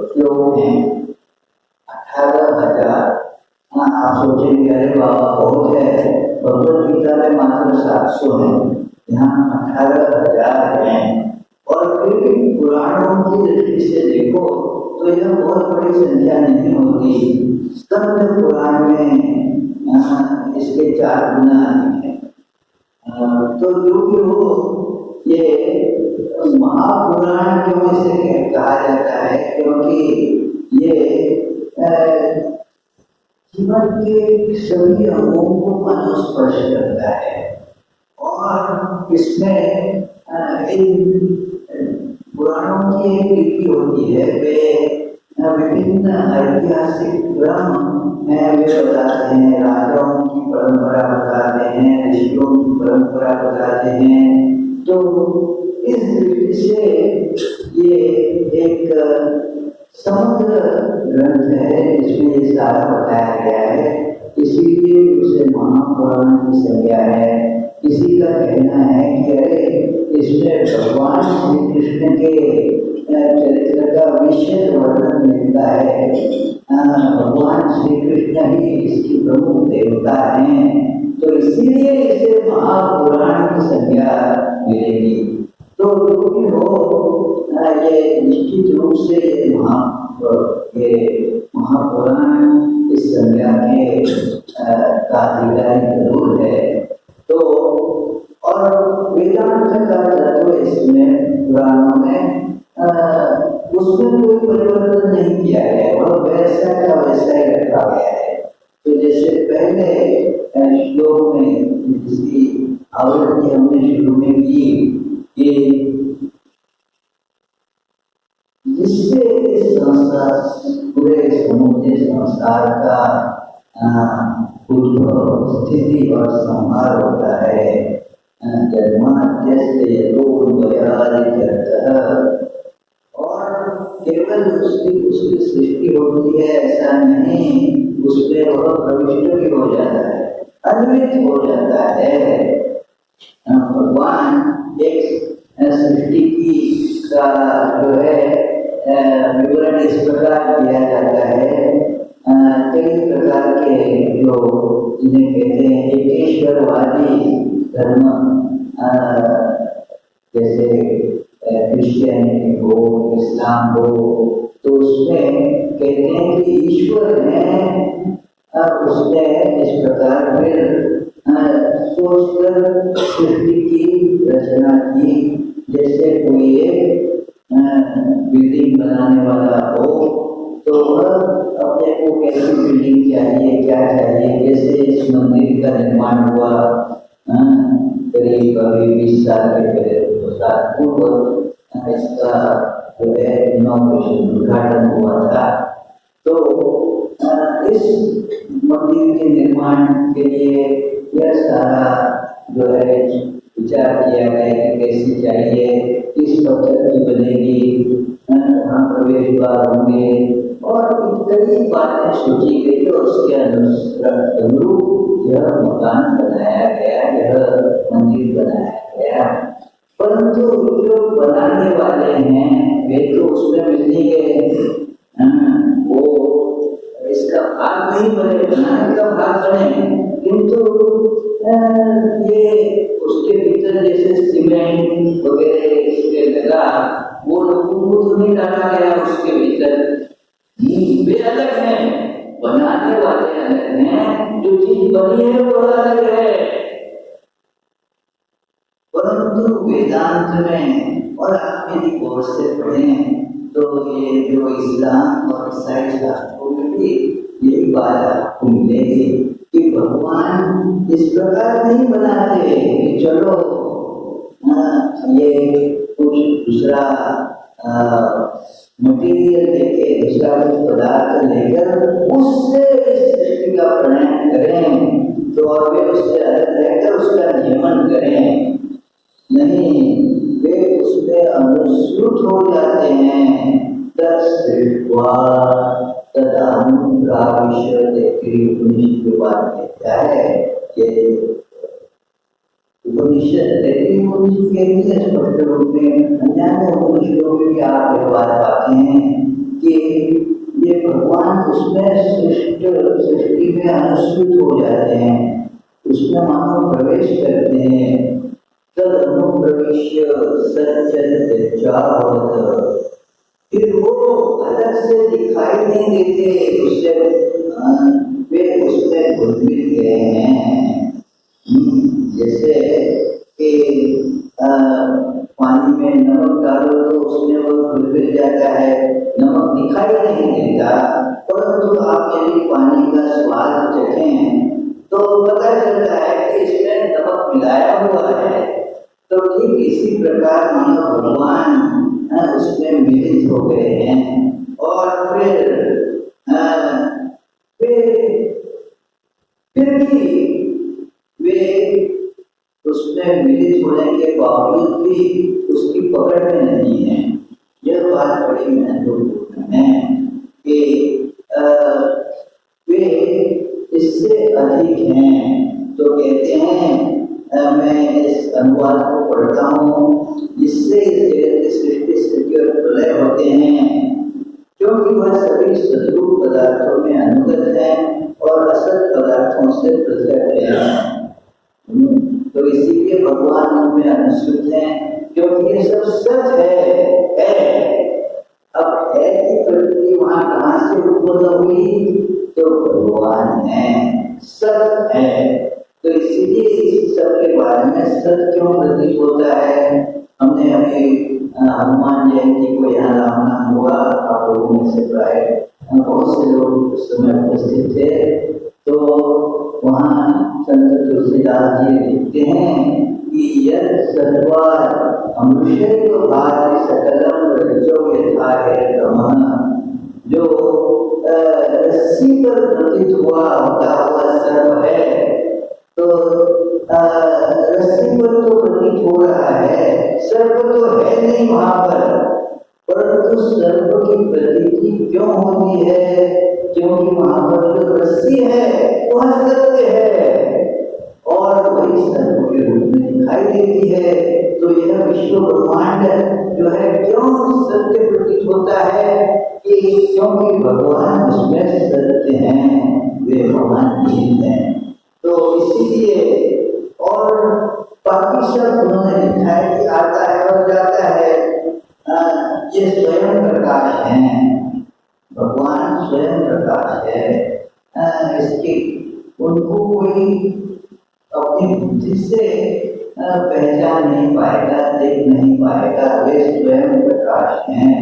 S1: श्लोक हैं। 18,000। आप सोचेंगे अरे बाबा बहुत है, भगवत गीता में मात्र 700 है, यहाँ 18,000 हैं। और फिर भी पुराणों की दृष्टि से देखो तो यह बहुत बड़ी संख्या नहीं होती। स्कंद पुराण में इसके 4 गुना अधिक है। तो जो भी हो, ये महापुराण क्यों इसे कहा जाता है, क्योंकि ये जीवन के सभी अंगों को मनोस्पर्श करता है। और इसमें इन पुराणों की एक रीति होती है, वे विभिन्न ऐतिहासिक क्रम है वे बताते हैं, राजाओं की परंपरा बताते हैं, ऋषियों की परंपरा बताते हैं। तो इस दृष्टि से ये एक समग्र ग्रंथ है जिसमें ये सारा बताया गया है, इसीलिए उसे महापुराण की संज्ञा है। किसी का कहना है कि अरे इसमें भगवान श्री कृष्ण के चरित्र का विशेष वर्णन मिलता है, भगवान श्री कृष्ण ही इसकी प्रमुख देवता हैं, तो इसीलिए इसे महापुराण की संज्ञा मिलेगी। तो जो भी हो, ये निश्चित रूप से ये महापुराण इस संज्ञा के का अधिकारी जरूर है। तो और वेदांत का तत्व इसमें पुराणों में उसमें कोई परिवर्तन नहीं किया गया, वह वैसा का वैसा ही रखा गया है। तो जैसे पहले श्लोक में जिसकी आवृत्ति हमने शुरू में की कि जिससे इस संसार का उद्भव, स्थिति और संहार होता है। जन्माद्यस्य यतोऽन्वयादितरतः, और केवल उसकी सृष्टि होती है ऐसा नहीं, उसमें वह प्रविष्ट भी हो जाता है, अन्वित हो जाता है। भगवान एक सृष्टि की का जो है विवरण इस प्रकार किया जाता है। कई प्रकार के लोग जिन्हें कहते हैं एकेश्वरवादी धर्म, जैसे क्रिश्चियनिटी हो, इस्लाम हो, तो उसमें कहते हैं कि ईश्वर ने उसने इस प्रकार फिर सोचकर सृष्टि की रचना की। जैसे कोई बिल्डिंग बनाने वाला हो तो वह अपने को कैसी बिल्डिंग चाहिए, क्या चाहिए, जैसे इस मंदिर का निर्माण हुआ करीब अभी 20 साल के पूर्व इसका जो है इनॉग्रेशन, उद्घाटन हुआ था। तो इस मंदिर के निर्माण के लिए यह सारा जो है विचार किया गया कि कैसी चाहिए, किस पत्थर की बनेगी, कहाँ प्रवेश द्वार होंगे, और कई बातें सोची गई और उसके अनुरूप यह मकान बनाया गया, यह मंदिर बनाया गया। परंतु जो बनाने वाले हैं वे तो उसमें मिल नहीं गए, वो इसका भाग नहीं बने, बनाने का भाग बने, किंतु ये उसके भीतर जैसे सीमेंट वगैरह इसके लगा, वो लोगों को नहीं डाला गया उसके भीतर। वे अलग हैं, बनाने वाले अलग हैं, जो चीज बनी है वो अलग है। परंतु वेदांत में और आप यदि गौर से पढ़ें तो ये जो इस्लाम और ईसाई शास्त्रों में भी यही बात आपको मिलेगी कि भगवान इस प्रकार नहीं बनाते कि चलो ये कुछ दूसरा मटीरियल लेके, दूसरा कुछ पदार्थ लेकर उससे इस सृष्टि का प्रणयन करें तो और वे उससे अलग रहकर उसका नियमन करें। नहीं, वे उसमें अनुसूत हो जाते हैं। तत्सृष्ट्वा तदानुप्राविश्य, उपनिषद के बाद कहता है कि उपनिषद के स्पष्ट रूप में अन्य उपनिषदों में भी आप यह बात पाते हैं कि ये भगवान उसमें सृष्टि में अनुसूत हो जाते हैं, उसमें मानो प्रवेश करते हैं। तद अनुप्रविश्य सच्चत, फिर वो अलग से दिखाई नहीं देते, उससे वे उसमें घुल मिल गए हैं। जैसे कि पानी में नमक डालो तो उसमें वो घुल मिल जाता है, नमक दिखाई नहीं देता, परंतु आप यदि पानी का स्वाद चखें तो पता चलता है कि इसमें नमक मिलाया हुआ है। तो ठीक इसी प्रकार मानव भगवान उसमें मिलित हो गए हैं, और फिर भी वे उसमें मिलित होने के बावजूद भी उसकी पकड़ में नहीं है। यह बात बड़ी महत्वपूर्ण है कि वे इससे अधिक हैं। तो कहते हैं, मैं इस अनुवाद को पढ़ता हूँ, इससे इस जगत की सृष्टि, स्थिति और प्रलय होते हैं, क्योंकि वह सभी सद्रूप पदार्थों में अनुगत है और असत पदार्थों से पृथक है। तो इसीलिए भगवान उनमें अनुसूत हैं, क्योंकि ये सब सच है। अब है की प्रकृति वहां कहाँ से उत्पन्न हुई? तो भगवान है, सत है। तो इसीलिए इस सब के बारे में सत्य क्यों प्रतीत होता है। हमने अभी हनुमान जयंती को यहाँ राम नाम हुआ, आप लोगों में से प्राय बहुत से लोग उस समय उपस्थित थे। तो वहाँ संत तुलसीदास जी लिखते हैं कि यह सत्वार मनुष्य भाग्य सकलम रजो यथा है, जो रस्सी पर प्रतीत होता हुआ सर्प है, तो रस्सी पर तो प्रतीत हो रहा है, सर्प तो है नहीं वहां पर, परंतु सर्प की प्रतीति क्यों होती है? क्योंकि वहां पर जो रस्सी है वह सत्य है और वही सर्प के रूप में दिखाई देती है। तो यह विश्व ब्रह्मांड जो है क्यों सत्य प्रतीत होता है? कि क्योंकि भगवान उसमें सत्य हैं, वे भगवान विहीन हैं। तो इसीलिए और बाकी सब उन्होंने दिखाया कि आता है और जाता है, ये स्वयं प्रकाश है, भगवान स्वयं प्रकाश है। इसकी उनको कोई अपनी बुद्धि से पहचान नहीं पाएगा, देख नहीं पाएगा, वे स्वयं प्रकाश हैं।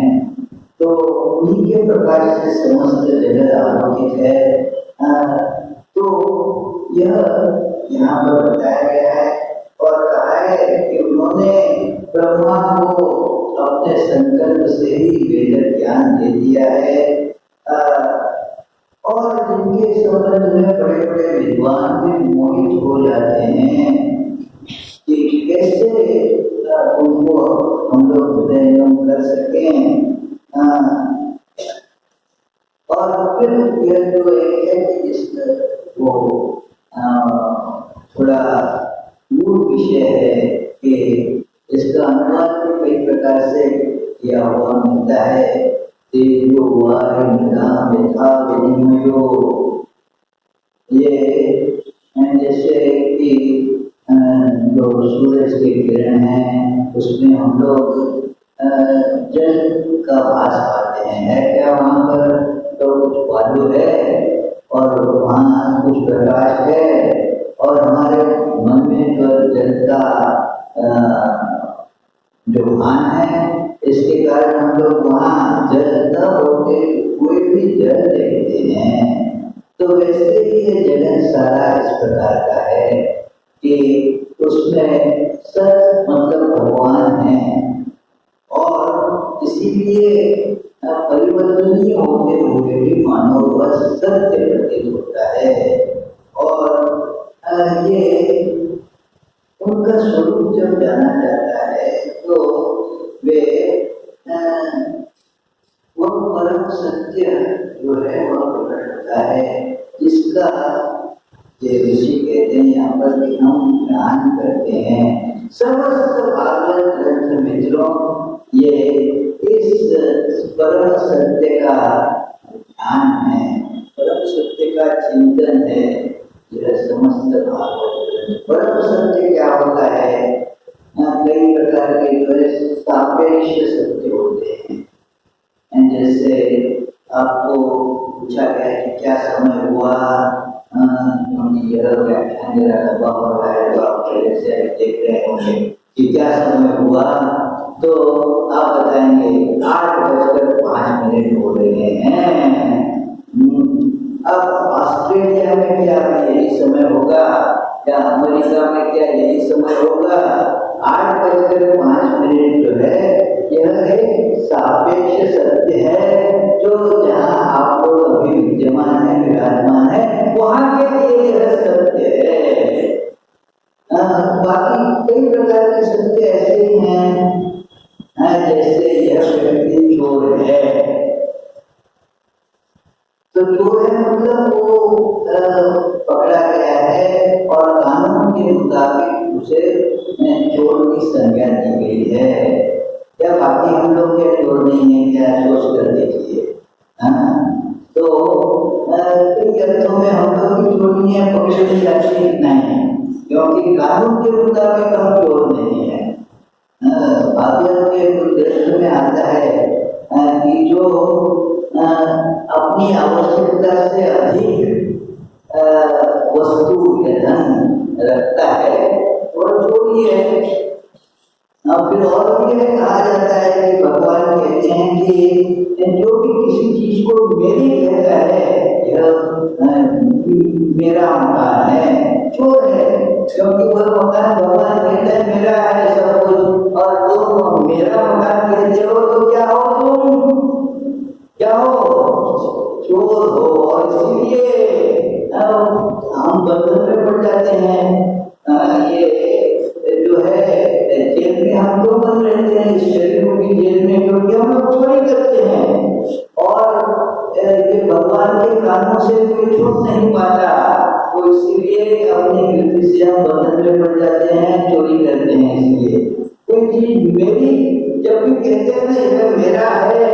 S1: तो उन्हीं के प्रकाश से समस्त जगत आलोकित है। तो यह यहाँ पर बताया गया है और कहा है कि उन्होंने ब्रह्मा को अपने संकल्प से ही वेद ज्ञान दे दिया है। और जिनके संबंध में बड़े बड़े विद्वान भी मोहित हो जाते हैं कि कैसे उनको हम लोग हृदयंगम कर सकें। और फिर यह जो एक है कि इस वो थोड़ा मूल विषय है कि इसका अनुवाद भी कई प्रकार से किया हुआ मिलता है। तेजो वारिमृदाम यथा विनिमयो, ये जैसे कि जो सूरज के किरण है उसमें हम लोग जल का भास पाते हैं, है क्या वहाँ पर? तो कुछ बालू है और वहाँ कुछ प्रकाश है और हमारे मन में तो जल का जो भान है, इसके कारण हम लोग वहाँ जल न होते कोई भी जल देखते हैं। तो वैसे ही ये जगत सारा इस प्रकार का है कि उसमें सत मतलब भगवान है और इसीलिए परिवर्तनीय होते हुए भी मानव वह सत्य प्रतीत होता है। और ये उनका स्वरूप जब जाना जाता है तो वे वह परम सत्य जो है वह प्रकट होता है, जिसका ये ऋषि कहते हैं यहाँ पर कि हम ध्यान करते हैं। समस्त भागवत ग्रंथ मित्रों ये इस परम सत्य का ध्यान है, परम सत्य का चिंतन है। यह समस्त भागवत ग्रंथ परम सत्य क्या होता है? कई प्रकार के जो सापेक्ष सत्य होते हैं। जैसे आपको पूछा गया कि क्या समय हुआ, क्योंकि यह व्याख्यान जरा लंबा हो रहा है तो आप पहले से देख रहे होंगे कि क्या समय हुआ, तो आप बताएंगे 8:05 हो रहे हैं। अब ऑस्ट्रेलिया में क्या यही समय होगा या अमेरिका में क्या यही समय होगा? 8:05 जो है यह एक सापेक्ष सत्य है, जो जहाँ आप लोग अभी विद्यमान है, विराजमान है, वहाँ के लिए यह सत्य है। बाकी कई प्रकार के सत्य ऐसे ही हैं, जैसे यह व्यक्ति चोर है, तो चोर है मतलब वो पकड़ा गया है और कानून के मुताबिक उसे चोर की संज्ञा दी गई है। क्या बाकी हम लोग क्या चोर नहीं है? क्या सोच कर देखिए। तो कई अर्थों में हम लोग की चोरियां पकड़ी जाती नहीं, क्योंकि कानून के मुताबिक हम चोर नहीं है। भागवत के ग्रंथ में आता है कि जो अपनी आवश्यकता से अधिक वस्तु या धन रखता है वह चोरी है। फिर और भी कहा जाता है कि भगवान कहते हैं कि जो भी किसी चीज को मेरी कहता है यह मेरा मकान है, चोर है, क्योंकि वह मकान भगवान कहते हैं मेरा है सब कुछ, और तुम मेरा मकान कहते हो तो क्या हो? तुम क्या हो? चोर हम क्यों बंद रहते हैं इस शरीरों की जेल में? क्योंकि हम लोग चोरी करते हैं और ये भगवान के कानों से कोई छूट नहीं पाता, तो इसीलिए अपनी गलती से हम बंधन में पड़ जाते हैं, चोरी करते हैं। इसलिए कोई चीज मेरी जब भी कहते हैं ना यह मेरा है,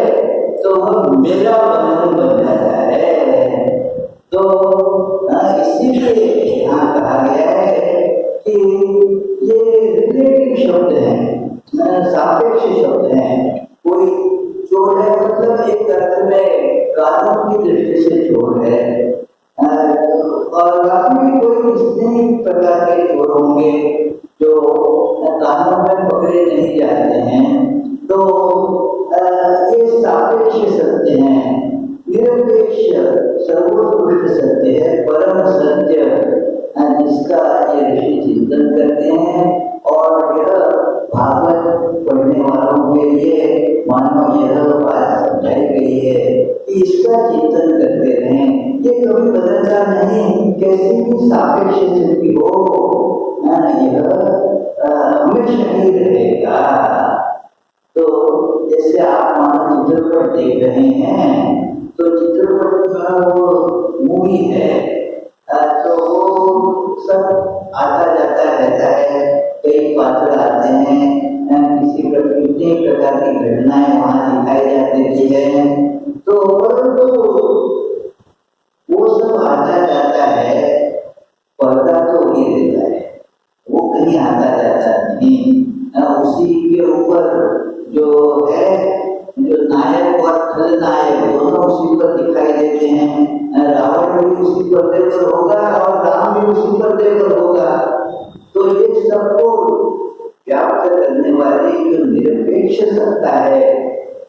S1: तो वह मेरा बंधन बन जाता है। तो इसीलिए यहाँ कहा गया है कि ये रिलेटिव शब्द है, सापेक्ष शब्द है। कोई चोर है मतलब एक अर्थ में कानून की दृष्टि से चोर है, और बाकी भी कोई कितने प्रकार के चोर होंगे जो कानून में पकड़े नहीं जाते हैं। तो ये सापेक्ष सत्य है, निरपेक्ष सर्वोत्कृष्ट सत्य है, परम सत्य, जिसका ये ऋषि चिंतन करते हैं। और यह भागवत पढ़ने वालों के लिए मानो यह बात समझाई गई है कि इसका चिंतन करते रहें, ये कभी बदलता नहीं, कैसी भी सापेक्ष स्थिति हो यह हमेशा ही रहेगा। तो जैसे आप मानो चित्रपट देख रहे हैं, तो चित्रपट में वो मूवी है, तो वो सब आता जाता रहता है, कई पात्र आते हैं, किसी प्रकार की घटनाएं वहाँ दिखाई जाती है। तो वो सब आता जाता है, पर्दा तो ही रहता है, वो कहीं आता जाता नहीं। उसी के ऊपर जो है, जो नायक और खलनायक दोनों उसी पर दिखाई देते हैं। रावण भी उसी पर्दे पर होगा और राम भी उसी पर्दे पर होगा। तो ये सबको व्याप्त करने वाली जो निरपेक्ष सत्ता है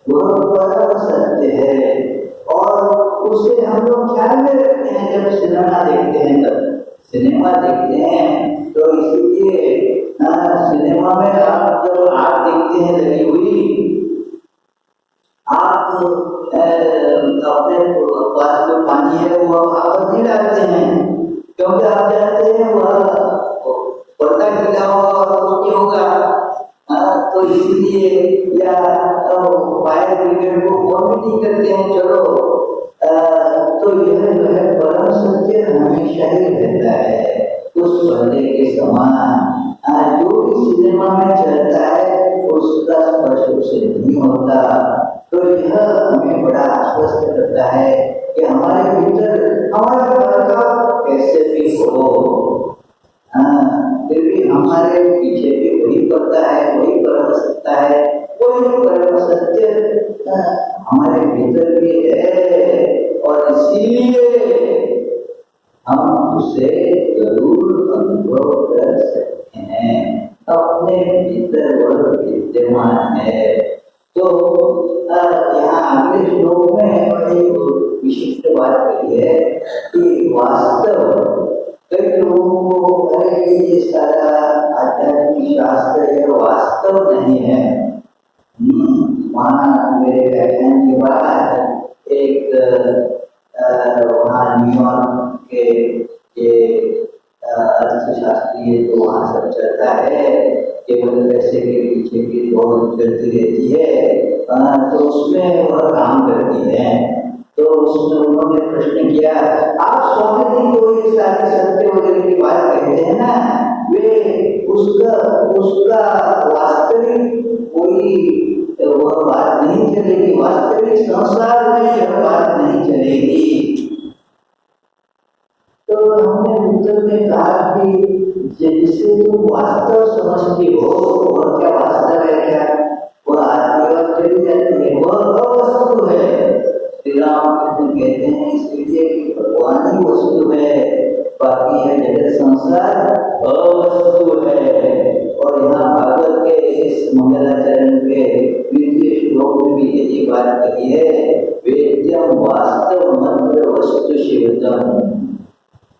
S1: वह परम सत्य है, और उसे हम लोग ख्याल में रखते हैं जब सिनेमा देखते हैं। तब सिनेमा देखते हैं तो इसीलिए सिनेमा में आप जब आग देखते हैं लगी हुई, आप अपने पास जो पानी है वो आप नहीं डालते हैं, क्योंकि आप जानते हैं वह पर्दा गिरा होगा और कुछ नहीं होगा। तो इसलिए या फायर ब्रिगेड को फोन भी नहीं करते हैं, चलो। तो यह जो है परम सत्य हमेशा ही रहता है, उस पर्दे के समान। जो भी सिनेमा में चलता है उसका स्पर्श उसे नहीं होता। तो यह हमें बड़ा आश्वस्त करता है कि हमारे भीतर हमारा पर्दा कैसे भी हो, फिर भी हमारे पीछे भी वही पर्दा है, वही परम सत्ता है, वही परम सत्य हमारे भीतर भी है। और इसीलिए हम उसे जरूर अनुभव कर सकते हैं, अपने भीतर वह विद्यमान है। तो यहाँ अगले श्लोक में एक विशिष्ट बात कही है कि वास्तव, कई लोगों को अरे ये सारा आध्यात्मिक शास्त्र यह वास्तव नहीं है। माना मेरे व्याख्यान के बाद एक वहाँ न्यूयॉर्क के ये अर्थशास्त्री है, तो वहाँ सब चलता है केवल पैसे के पीछे की दौड़ चलती रहती है, तो उसमें वह काम करती है। तो उसमें उन्होंने प्रश्न किया, आप स्वामी जी को ये सारे सत्य वगैरह की बात कहते हैं ना, वे उसका वास्तविक कोई वह बात नहीं चलेगी, वास्तविक संसार में यह बात नहीं चलेगी। तो हमने उत्तर में कहा कि जिसे तुम वास्तव समझती हो वह क्या वास्तव है? क्या वह आती और चली जाती है, वह अवस्तु है। श्री राम कृष्ण कहते हैं इसलिए कि भगवान ही वस्तु है, बाकी है जगत संसार अवस्तु है। और यहाँ भागवत के इस मंगलाचरण के द्वितीय श्लोक में भी यही बात कही है, वेद्यम वास्तव मंत्र वस्तु शिवतम।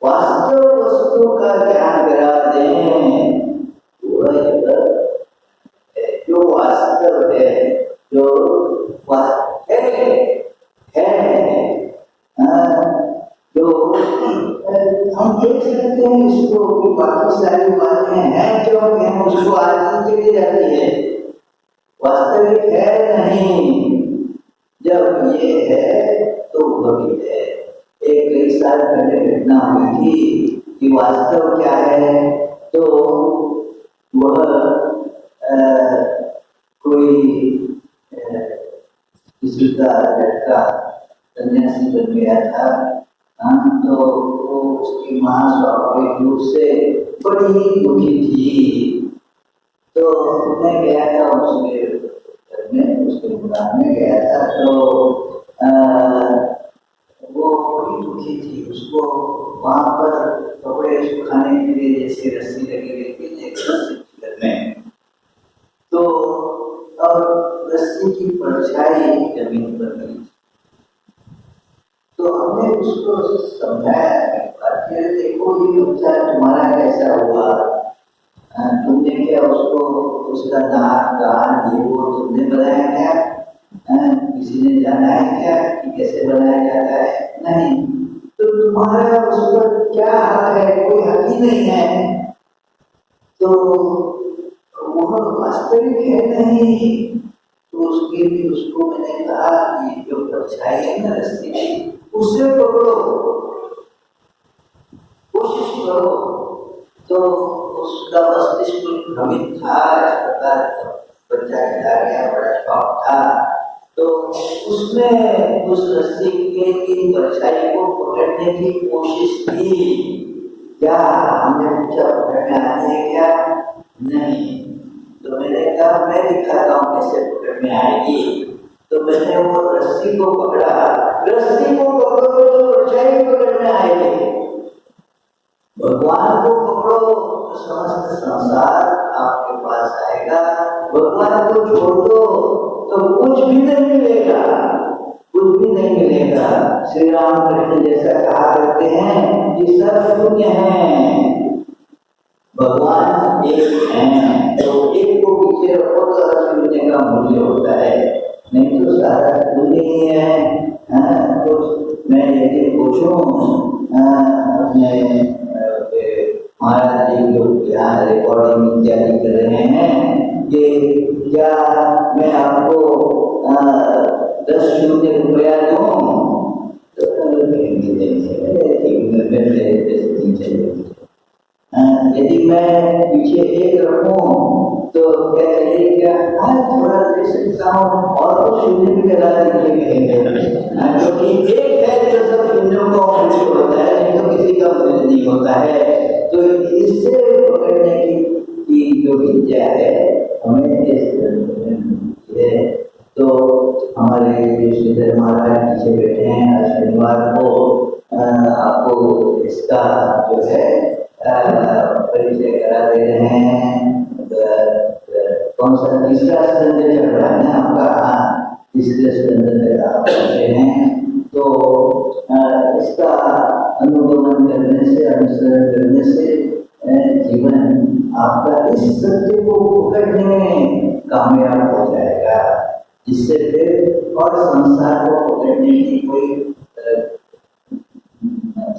S1: वास्तव वस्तु का ज्ञान करा दें, जो वास्तव है, जो जो हम देख सकते हैं इसको कि बाकी सारी बातें हैं क्यों कि हम उसको आदमी चली जाती है, वास्तविक है नहीं। जब ये है तो वही है। एक कई साल पहले घटना हुई थी कि वास्तव क्या है, तो वह कोई किसी का लड़का सन्यासी बन गया था। तो वो उसकी माँ स्वाभाविक रूप से बड़ी ही दुखी थी। तो मैं गया था उसके घर में, उसके दुकान में गया था। तो वो बड़ी दुखी थी। उसको वहाँ पर कपड़े सुखाने के लिए जैसे रस्सी लगी रहती है घर में, तो और रस्सी की परछाई जमीन पर गई। तो हमने उसको समझाया कि देखो ये बच्चा तुम्हारा कैसा हुआ, तुमने क्या उसको उसका नाक कान ये वो तुमने बनाया क्या? किसी ने जाना है क्या कि कैसे बनाया जाता है? नहीं। तो तुम्हारा उस पर क्या हक है? कोई हक ही नहीं है। तो वह वास्तविक है नहीं। तो उसके लिए उसको मैंने कहा कि जो परछाई है ना रस्सी की, उससे पकड़ो, कोशिश करो। तो उसका मस्तिष्क भ्रमित था, इस प्रकार बच्चा चला गया, बड़ा शौक था। तो उसने उस रस्सी की परछाई को पकड़ने की कोशिश की। क्या हमने पूछा पकड़ में आती है क्या? नहीं। तो मैंने कहा मैं दिखाता हूँ कैसे पकड़ में आएगी। तो मैंने वो रस्सी को पकड़ा। रस्सी को पकड़ो तो परछाई पकड़ में आएगी। भगवान को पकड़ो तो समस्त संसार आपके पास आएगा। भगवान को छोड़ दो तो कुछ भी नहीं मिलेगा, कुछ भी नहीं मिलेगा। श्री राम कृष्ण जैसा कहा करते हैं कि सब शून्य है, भगवान एक है। तो एक को पीछे रखो तो शून्य का मूल्य होता है, नहीं तो सारा शून्य ही है। तो मैं यदि पूछूं अपने महाराज जी जो यहाँ रिकॉर्डिंग इत्यादि कर रहे हैं कि क्या मैं आपको 10 शून्य रुपया दूं? यदि मैं पीछे एक रखूं तो क्या चाहिए? क्या थोड़ा दे सकता हूँ और तो शून्य भी लगा दीजिए, क्योंकि एक है जो सब शून्यों को मूल्य होता है, नहीं तो किसी का मूल्य नहीं होता है। तो इससे पकड़ने की जो विद्या है हमें इस है। तो हमारे श्रीधर महाराज पीछे बैठे हैं, हर शनिवार को आपको इसका जो है परिचय करा दे रहे हैं। कौन सा तीसरा स्कंद चल रहा है ना आपका? तीसरे स्कंद में आप बैठे हैं। तो इसका अनुगमन करने से, अनुसरण करने से जीवन आपका इस सत्य को पकड़ने में कामयाब हो जाएगा, जिससे फिर और संसार को पकड़ने की कोई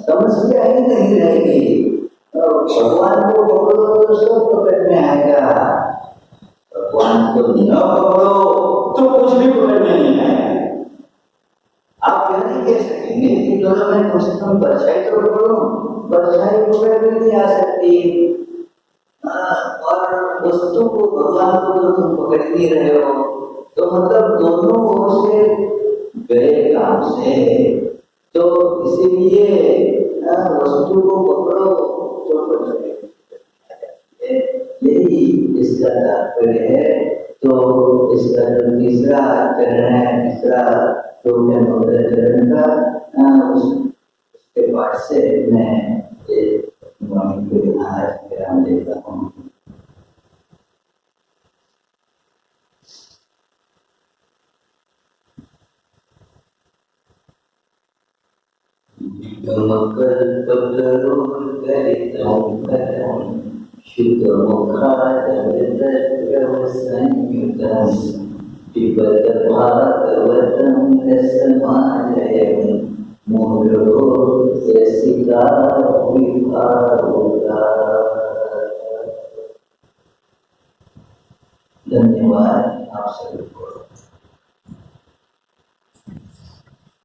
S1: समस्या ही नहीं रहेगी। भगवान को पकड़ो तो सब पकड़ में आएगा, भगवान को न पकड़ो तो कुछ भी पकड़ में नहीं आएगा। आप यह नहीं कह सकेंगे कि दोनों में कम से कम परछाई तो पकड़ो, परछाई पकड़ में नहीं आ सकती। और वस्तु को, भगवान को तो तुम पकड़ नहीं रहे हो, तो मतलब दोनों ओर से गए काम से। तो इसीलिए वस्तु को पकड़ो तो परछाई, यही इसका तात्पर्य है। तो इसका जो तीसरा चरण है, तीसरा चरण का उसके पाठ से मैं वाणी को विराम देता हूँ। धन्यवाद आप सबको।